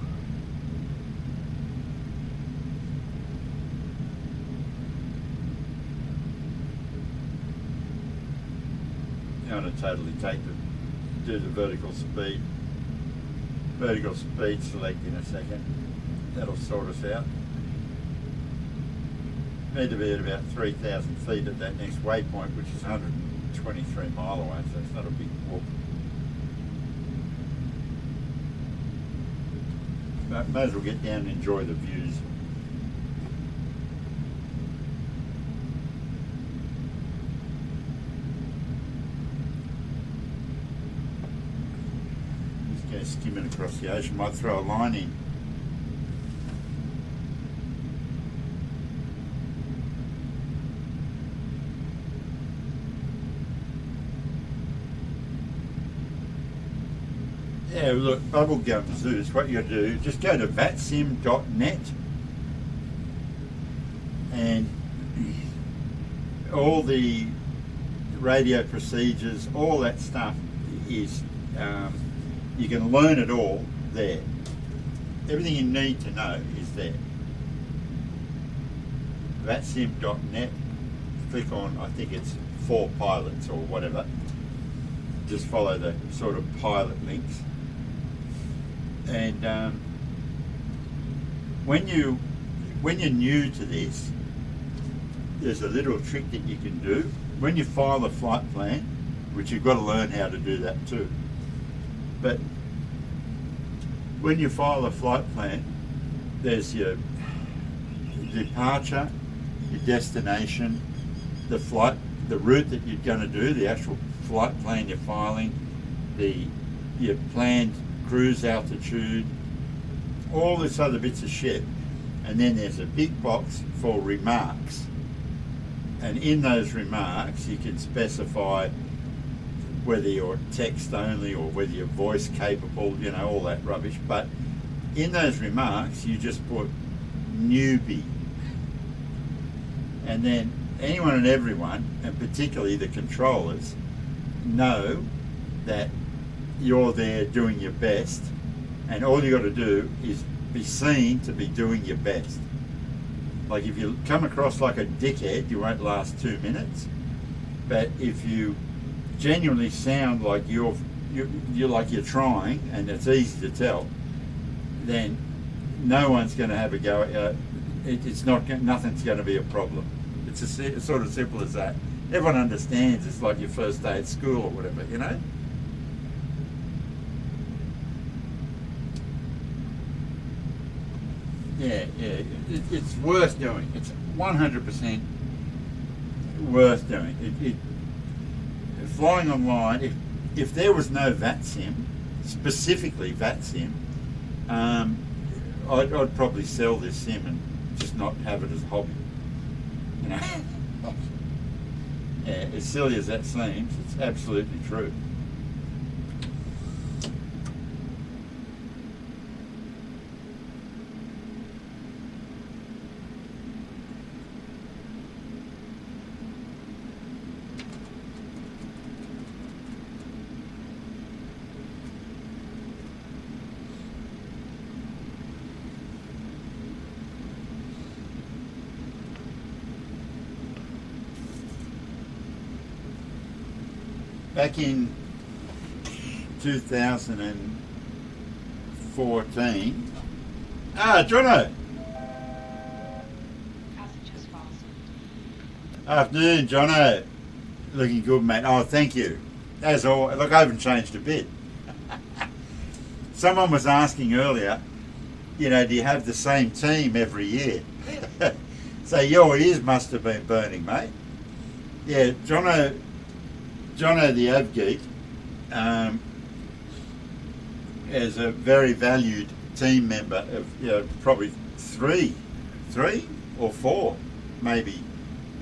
I'm going to totally do the vertical speed select in a second. That'll sort us out. Need to be at about 3,000 feet at that next waypoint, which is 123 mile away, so it's not a big walk. But may as well get down and enjoy the views. Skimming across the ocean, might throw a line in. Yeah, look, Bubblegum Zeus, what you do, just go to vatsim.net and all the radio procedures, all that stuff is you can learn it all there. Everything you need to know is there. vatsim.net, click on, I think it's for pilots or whatever. Just follow the sort of pilot links. And when you're new to this, there's a little trick that you can do. When you file a flight plan, which you've got to learn how to do that too, but when you file a flight plan, there's your departure, your destination, the flight, the route that you're going to do, the actual flight plan you're filing, your planned cruise altitude, all this other bits of shit. And then there's a big box for remarks. And in those remarks, you can specify whether you're text only or whether you're voice capable, you know, all that rubbish. But in those remarks, you just put newbie. And then anyone and everyone, and particularly the controllers, know that you're there doing your best, and all you got to do is be seen to be doing your best. Like if you come across like a dickhead, you won't last 2 minutes. But if you genuinely sound like you're like you're trying, and it's easy to tell, then no one's going to have a go at it's not, nothing's going to be a problem. It's sort of simple as that. Everyone understands it's like your first day at school or whatever, you know? Yeah, it's worth doing. It's 100% worth doing. Flying online, if there was no VATSIM, specifically VATSIM, I'd probably sell this sim and just not have it as a hobby. You know? Yeah, as silly as that seems, it's absolutely true. back in 2014. Ah, Jono. Passengers fastened. Afternoon, Jono. Looking good, mate. Oh, thank you. As always, look, I haven't changed a bit. Someone was asking earlier, you know, do you have the same team every year? So your ears must have been burning, mate. Yeah, Jono the Av Geek is a very valued team member of, you know, probably three or four, maybe.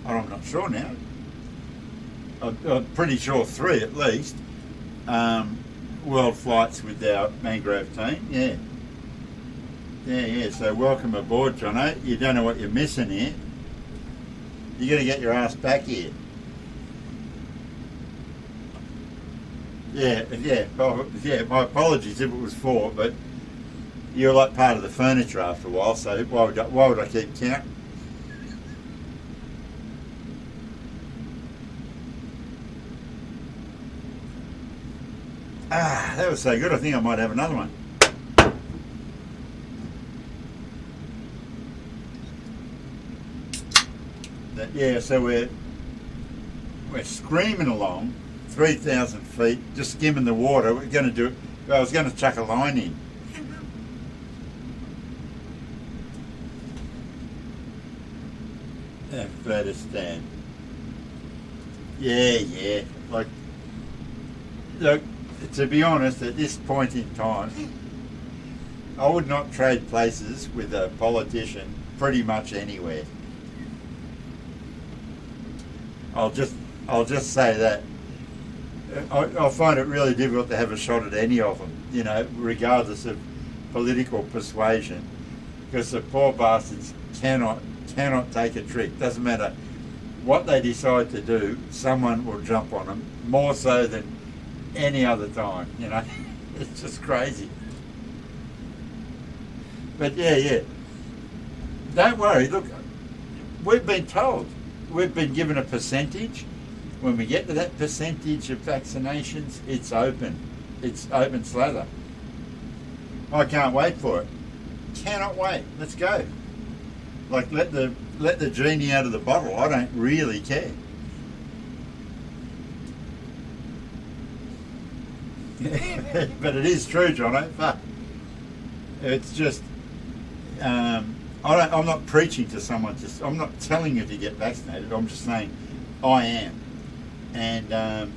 I'm not sure now. I'm pretty sure 3 at least. World flights with our Mangrove team, yeah. Yeah, so welcome aboard, Jono. You don't know what you're missing here. You got to get your ass back here. Yeah, oh, yeah. My apologies if it was 4, but you're like part of the furniture after a while. So why would I keep count? Ah, that was so good. I think I might have another one. Yeah, so we're screaming along, 3,000 feet, just skimming the water. We're going to do it. I was going to chuck a line in. Afghanistan. Yeah. Like, look, to be honest, at this point in time, I would not trade places with a politician pretty much anywhere. I'll just say that. I find it really difficult to have a shot at any of them, you know, regardless of political persuasion, because the poor bastards cannot take a trick. Doesn't matter what they decide to do, someone will jump on them, more so than any other time, you know. It's just crazy. But yeah. Don't worry, look, we've been told. We've been given a percentage. When we get to that percentage of vaccinations, it's open. It's open slather. I can't wait for it. Cannot wait. Let's go. Like, let the genie out of the bottle. I don't really care. But it is true, Jono. Fuck. It's just, I'm not preaching to someone. I'm not telling you to get vaccinated. I'm just saying, I am, and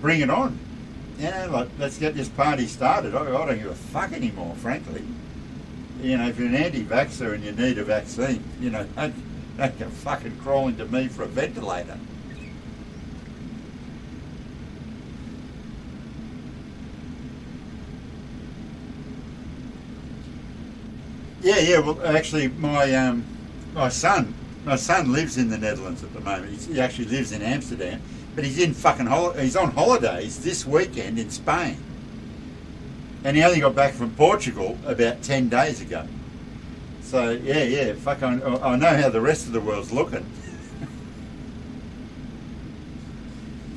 bring it on. Yeah, like, let's get this party started. I don't give a fuck anymore, frankly. You know, if you're an anti-vaxxer and you need a vaccine, you know, don't come fucking crawling to me for a ventilator. Yeah. Well, actually, my son lives in the Netherlands at the moment. He actually lives in Amsterdam, but he's in he's on holidays this weekend in Spain, and he only got back from Portugal about 10 days ago. So yeah. Fuck, I know how the rest of the world's looking,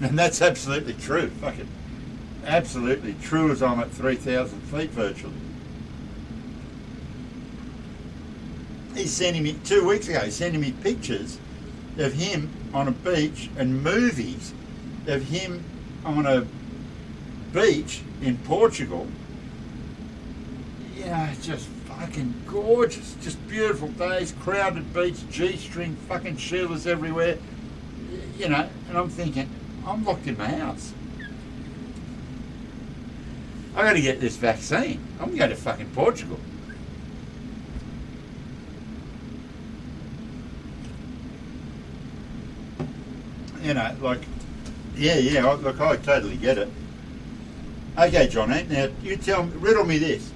and that's absolutely true. Fucking absolutely true as I'm at 3,000 feet virtually. He's sending me 2 weeks ago. He's sending me pictures of him on a beach and movies of him on a beach in Portugal. Yeah, just fucking gorgeous. Just beautiful days, crowded beach, G-string, fucking shielders everywhere. You know, and I'm thinking, I'm locked in my house. I got to get this vaccine. I'm going to fucking Portugal. You know, like, yeah, look, I totally get it. Okay, Johnny, now you riddle me this.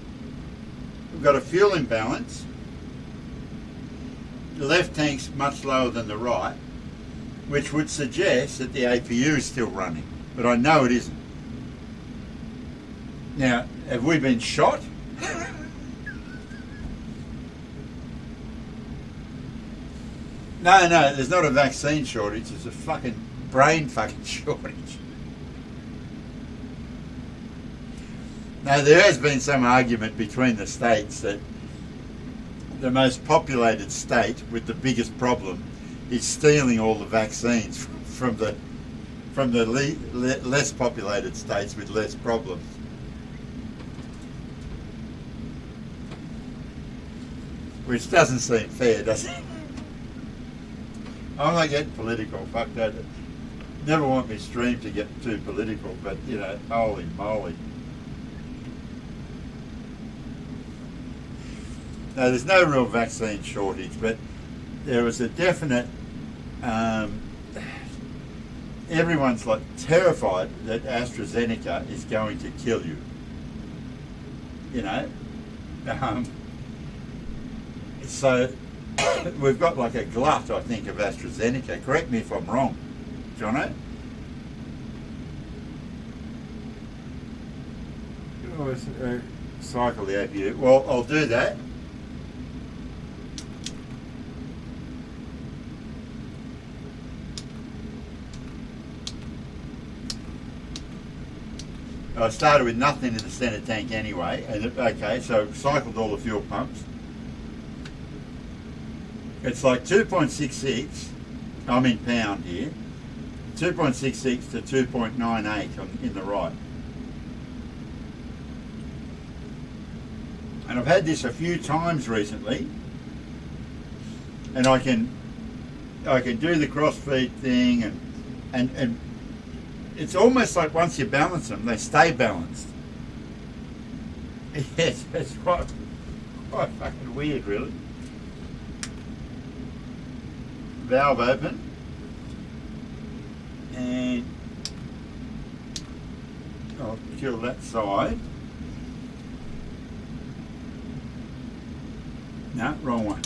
We've got a fuel imbalance. The left tank's much lower than the right, which would suggest that the APU is still running, but I know it isn't. Now, have we been shot? No, there's not a vaccine shortage. It's a fucking brain fucking shortage. Now, there has been some argument between the states that the most populated state with the biggest problem is stealing all the vaccines from the less populated states with less problems. Which doesn't seem fair, does it? I'm not getting political, fuck that. Never want my stream to get too political, but you know, holy moly. Now, there's no real vaccine shortage, but there was a definite, everyone's like terrified that AstraZeneca is going to kill you. You know? So we've got like a glut, I think, of AstraZeneca. Correct me if I'm wrong, Jono. Cycle the APU. Well, I'll do that. I started with nothing in the centre tank anyway, and okay, so cycled all the fuel pumps. It's like 2.66, I'm in pound here, 2.66 to 2.98 in the right. And I've had this a few times recently, and I can do the crossfeed thing, and it's almost like once you balance them, they stay balanced. Yes, it's quite fucking weird, really. Valve open, and I'll kill that side. No, wrong one.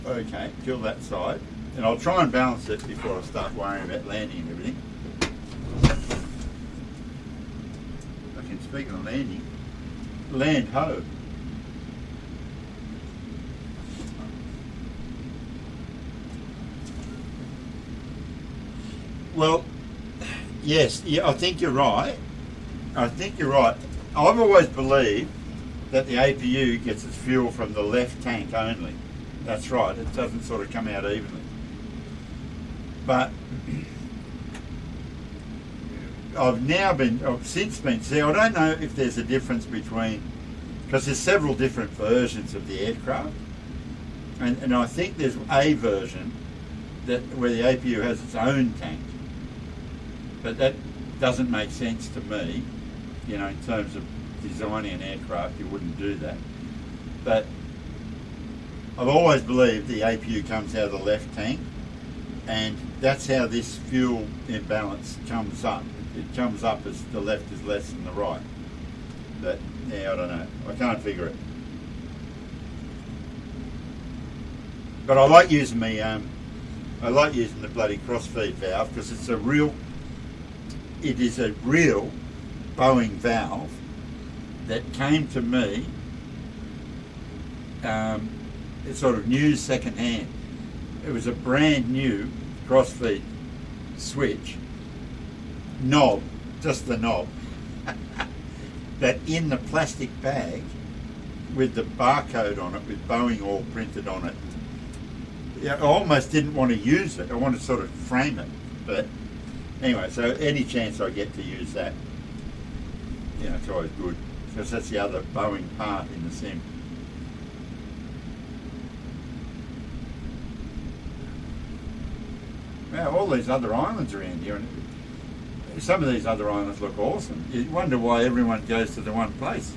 Okay, kill that side. And I'll try and balance it before I start worrying about landing and everything. I can speak of landing. Land ho. Well, yes, yeah, I think you're right. I've always believed that the APU gets its fuel from the left tank only. That's right, it doesn't sort of come out evenly. But I've since been, see, I don't know if there's a difference between, because there's several different versions of the aircraft, and I think there's a version where the APU has its own tank. But that doesn't make sense to me, you know, in terms of designing an aircraft, you wouldn't do that. But I've always believed the APU comes out of the left tank, and that's how this fuel imbalance comes up. It comes up as the left is less than the right. But, yeah, I don't know. I can't figure it. But I like using the bloody crossfeed valve because it is a real Boeing valve that came to me, it's sort of new second hand. It was a brand new crossfeed switch, knob, just the knob, that in the plastic bag with the barcode on it, with Boeing all printed on it. I almost didn't want to use it. I wanted to sort of frame it. But anyway, so any chance I get to use that, you know, it's always good. Because that's the other Boeing part in the sim. Wow, all these other islands around here, and some of these other islands look awesome. You wonder why everyone goes to the one place.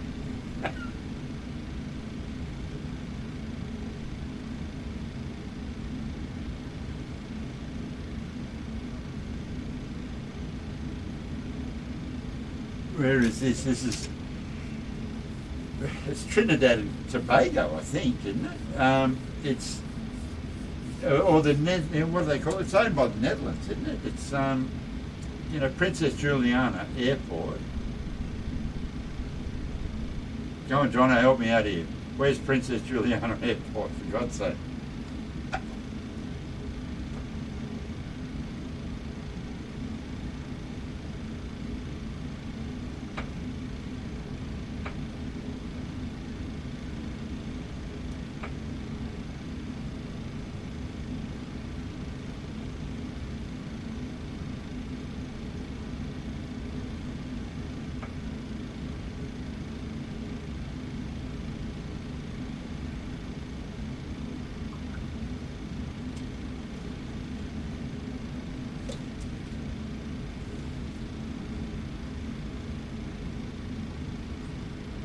Where is this? It's Trinidad and Tobago, I think, isn't it? It's or the what do they call it? It's owned by the Netherlands, isn't it? It's you know, Princess Juliana Airport. Go on, Jono, help me out here. Where's Princess Juliana Airport, for God's sake?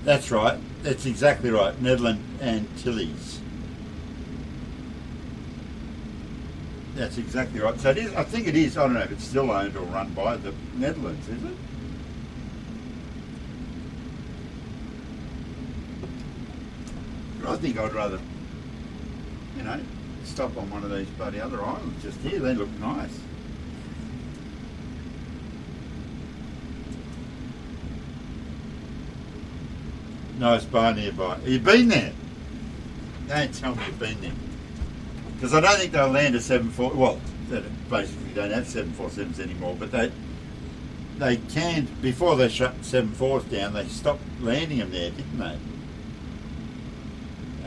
That's right. That's exactly right. Netherland Antilles. That's exactly right. So it is. I think it is. I don't know if it's still owned or run by the Netherlands. Is it? I think I'd rather, stop on one of these bloody other islands just here. They look nice. Nice bar nearby. Have you been there? Don't tell me you've been there. Because I don't think they'll land a 747. Well, they basically don't have 747s anymore, but they can. Before they shut 74s down, they stopped landing them there, didn't they?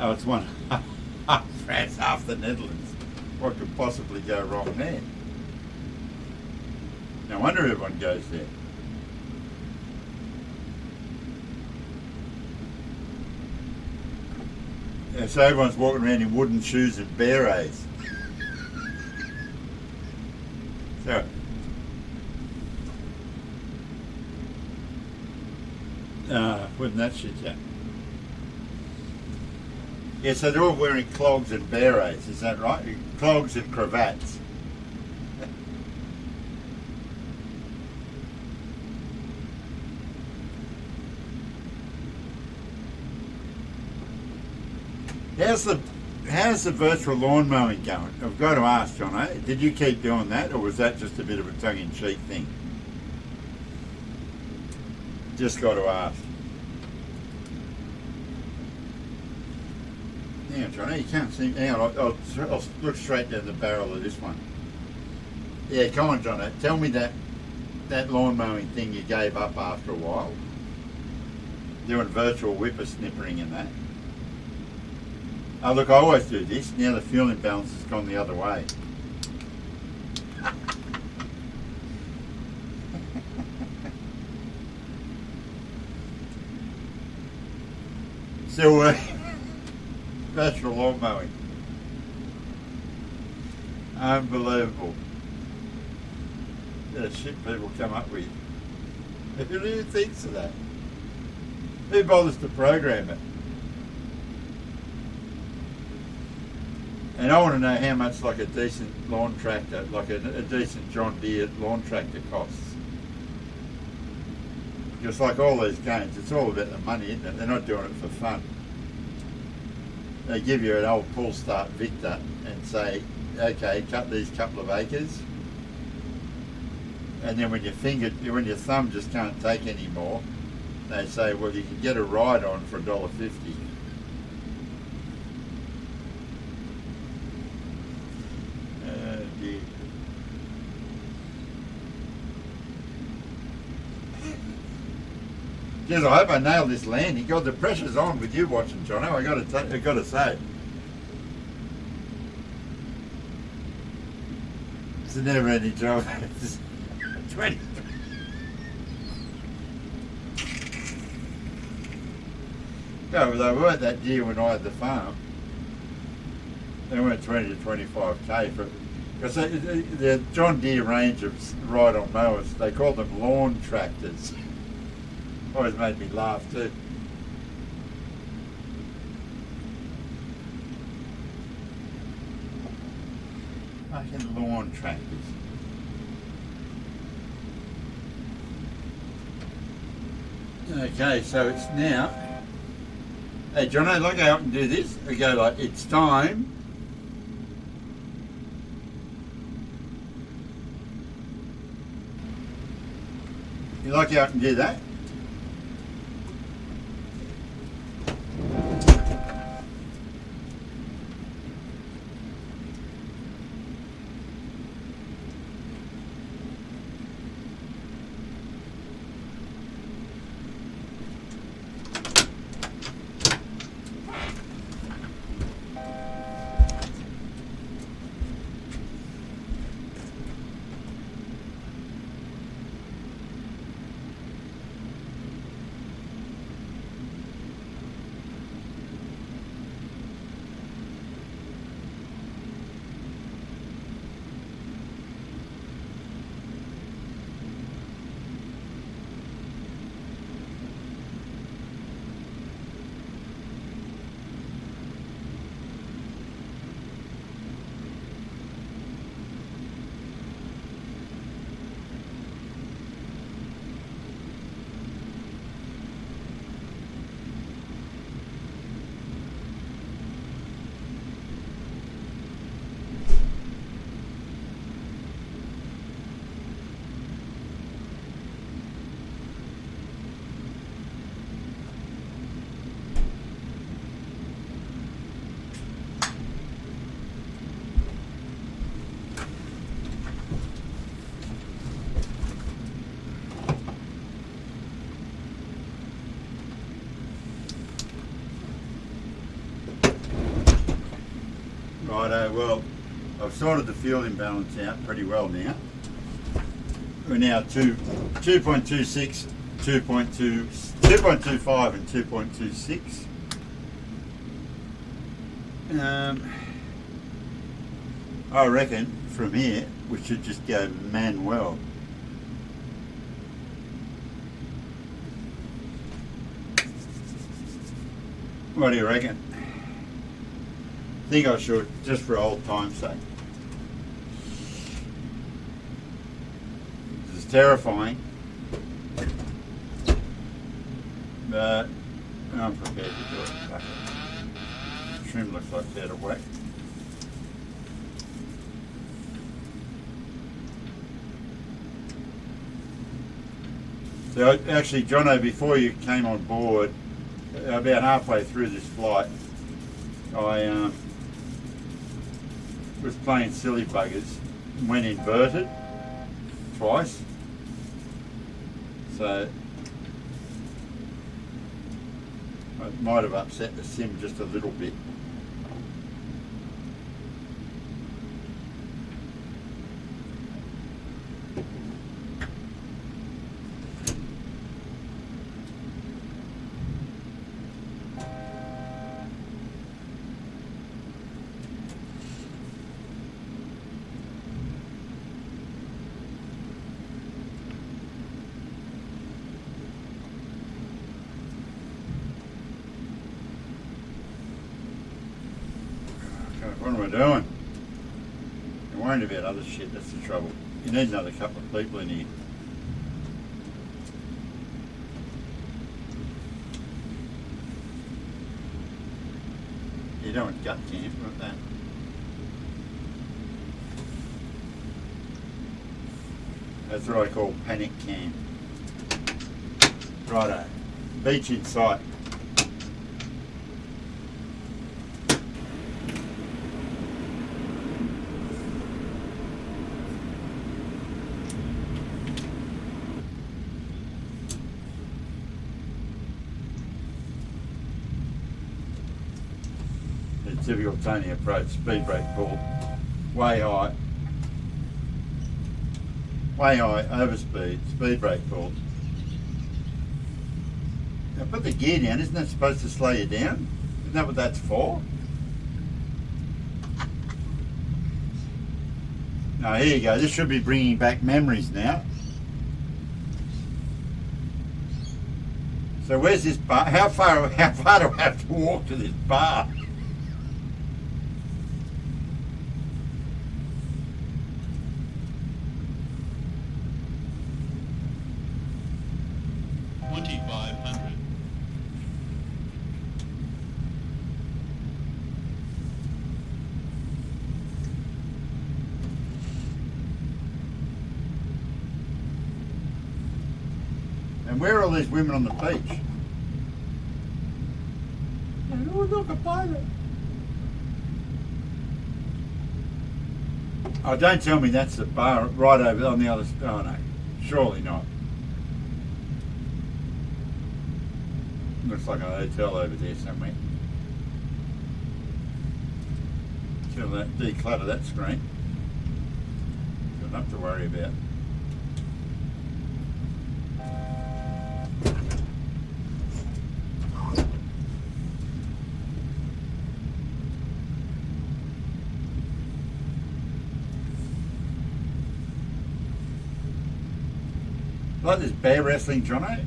Oh, it's one half France, half the Netherlands. What could possibly go wrong there? No wonder everyone goes there. Yeah, so everyone's walking around in wooden shoes and berets. So, wouldn't that shit you? Yeah, so they're all wearing clogs and berets, is that right? Clogs and cravats. How's the virtual lawn mowing going? I've got to ask, Jono, did you keep doing that, or was that just a bit of a tongue-in-cheek thing? Just got to ask. Hang on, Jono, you can't see. Hang on, I'll look straight down the barrel of this one. Yeah, come on, Jono, tell me that lawn mowing thing you gave up after a while. Doing virtual whippersnippering and that. Oh, look, I always do this. Now the fuel imbalance has gone the other way. Still working. Virtual lawn mowing. Unbelievable. The shit people come up with. Who thinks of that? Who bothers to program it? And I want to know how much like a decent lawn tractor, like a decent John Deere lawn tractor costs. Just like all these games, it's all about the money, isn't it? They're not doing it for fun. They give you an old pull start Victor and say, okay, cut these couple of acres. And then when your thumb just can't take any more, they say, well, you can get a ride on for $1.50. Yes, I hope I nailed this landing. God, the pressure's on with you watching, Jono. I got to say, it's a never-ending job. 20. No, they weren't that dear when I had the farm. They weren't 20 to 25k for. Because the John Deere range of ride-on mowers, they call them lawn tractors. Always made me laugh too. Fucking lawn tractors. Okay, so it's now. Hey, John, I'd like to go up and do this. We go like, it's time. You like to go up and do that? Righto, well, I've sorted the fuel imbalance out pretty well now. We're now 2.26, 2.25 and 2.26. I reckon from here we should just go Manuel. What do you reckon? I think I should, just for old time's sake. This is terrifying, but I'm prepared to do it. Fuck it. Trim looks like it's out of whack. So actually, Jono, before you came on board, about halfway through this flight, I was playing silly buggers, went inverted twice. So it might have upset the sim just a little bit. What am I doing? I'm worrying about other shit, that's the trouble. You need another couple of people in here. You don't want gut camp, want that. That's what I call panic camp. Righto. Beach in sight. Typical Tony approach, speed brake pull, way high, overspeed, speed brake pull. Now put the gear down, isn't that supposed to slow you down? Isn't that what that's for? Now here you go, this should be bringing back memories now. So where's this bar? How far do I have to walk to this bar? And where are all these women on the beach? Oh, look, a pilot. Oh, don't tell me that's the bar right over on the other side. Oh, no. Surely not. Looks like a hotel over there somewhere. Kill that, declutter that screen. Got enough to worry about. Like this bear wrestling, Jono.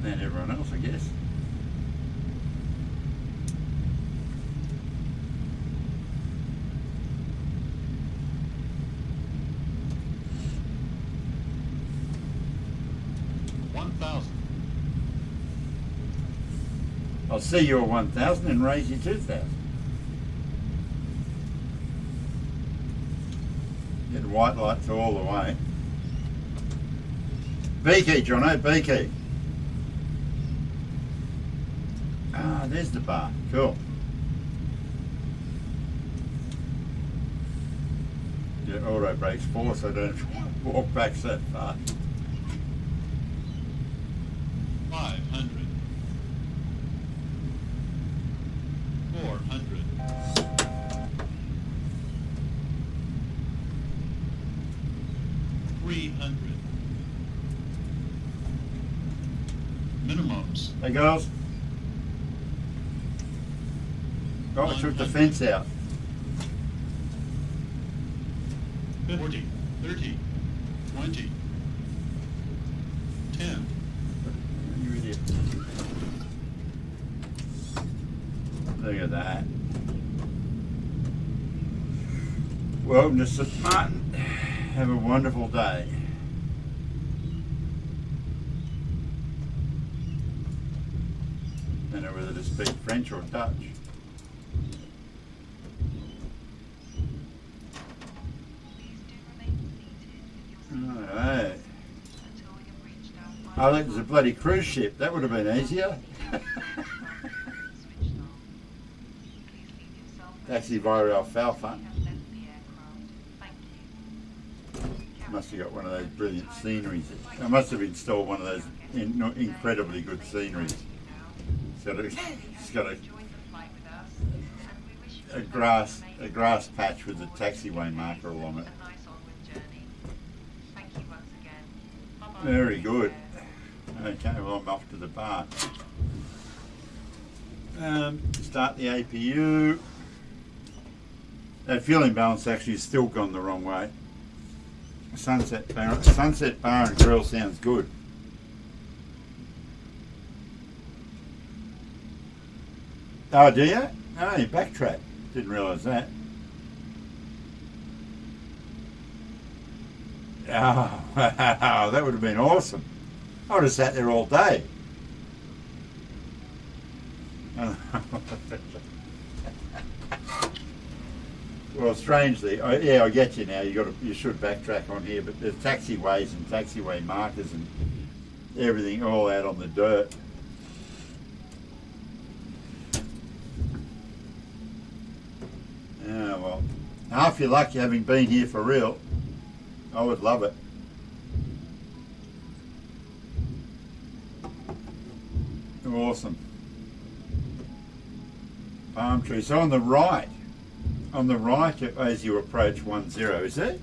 And everyone else, I guess. I'll see your 1,000 and raise you 2,000. Get white lights all the way. B key, Jono, B key. Ah, there's the bar. Cool. Yeah, auto brakes 4 so I don't have to walk back so far. 500. Minimums. Hey girls. Oh, I took the fence out. 40, 30, 20, 10. You idiot. Look at that. Welcome to St. Martin. Have a wonderful day. Don't know whether to speak French or Dutch. Please do remain seated with your seatbelt Alright. until we have reached our Oh, that was a bloody cruise ship. That would have been easier. switched on. Please leave yourself Taxi via Alfalfa. have left the aircraft. Thank you. Must have got one of those brilliant sceneries. I must have installed one of those incredibly good sceneries. It's got Enjoyed the flight with us, and we wish you a grass patch with a taxiway marker along it. a nice onward journey. Thank you once again. Bye-bye. Very good. Okay, well I'm off to the bar. Start the APU. That fuel imbalance actually has still gone the wrong way. Sunset Bar and Grill sounds good. Oh, do you? Oh, you backtrack. Didn't realise that. Oh, wow, that would have been awesome. I would have sat there all day. Well, strangely, I get you now. You should backtrack on here, but there's taxiways and taxiway markers and everything all out on the dirt. Yeah, well, half your luck having been here for real. I would love it. Awesome. Palm tree. So on the right as you approach 10, is it?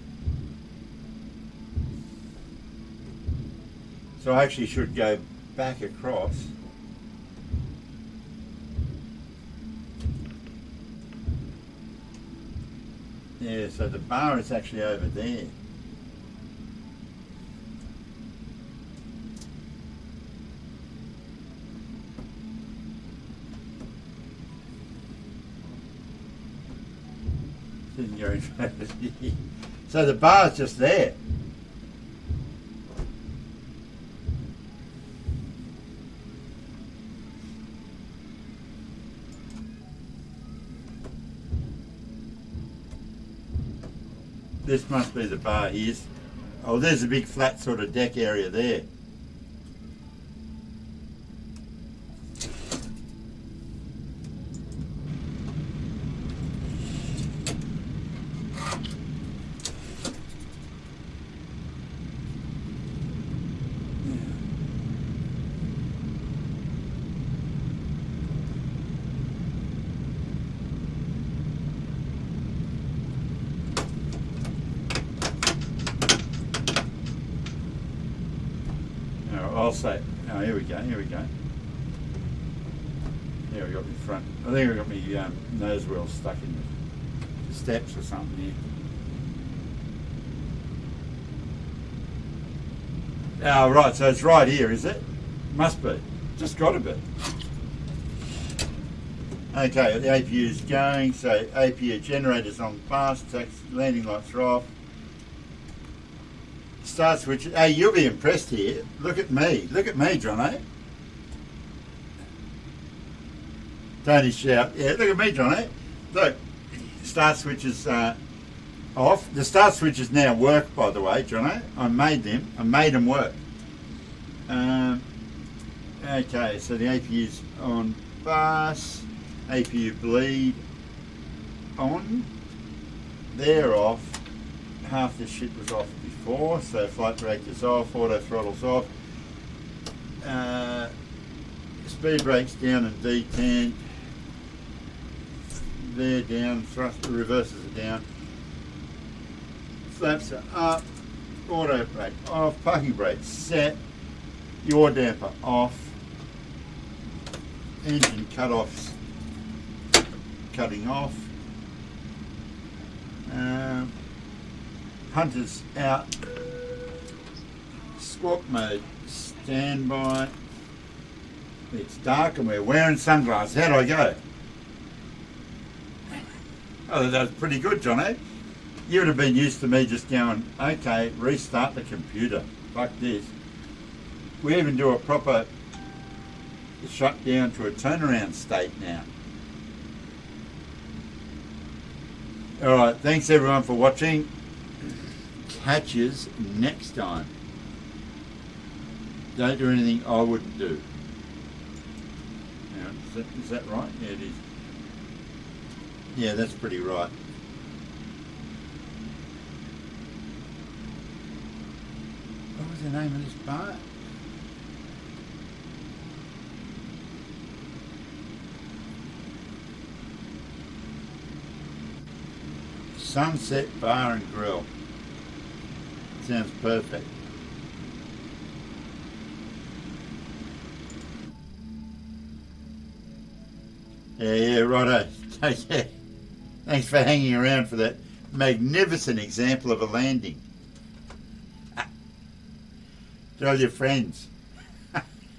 So I actually should go back across. Yeah, so the bar is actually over there. Didn't go in front of you. So the bar's just there. This must be the bar here. Oh, there's a big flat sort of deck area there. I'll say, oh, here we go. Here we got my front. I think I got my nose wheel stuck in the steps or something here. Oh, right, so it's right here, is it? Must be. Just got to be. Okay, the APU is going, so APU generators on fast, landing lights are off. Start switch. Hey, you'll be impressed here. Look at me, Jono. Tony shout. Yeah, look at me, Jono. Look, start switches off. The start switches now work, by the way, Jono. I made them work. Okay, so the APU's on bus. APU bleed on. They're off. Half this shit was off before, so flight director's off, auto throttle's off. Speed brakes down and D10. They're down, thrust, the reverses are down. Flaps are up, auto brake off, parking brake set, yaw damper off. engine cut-offs cutting off. Hunters out. Squawk mode standby. It's dark and we're wearing sunglasses. How'd I go? Oh, that was pretty good, Johnny. You would have been used to me just going, okay, restart the computer. Fuck this. We even do a proper shutdown to a turnaround state now. Alright, thanks everyone for watching. Catch us next time. Don't do anything I wouldn't do. Now, is that right? Yeah, it is. Yeah, that's pretty right. What was the name of this bar? Sunset Bar and Grill. Sounds perfect. Yeah, righto. Take care. Thanks for hanging around for that magnificent example of a landing. Tell your friends.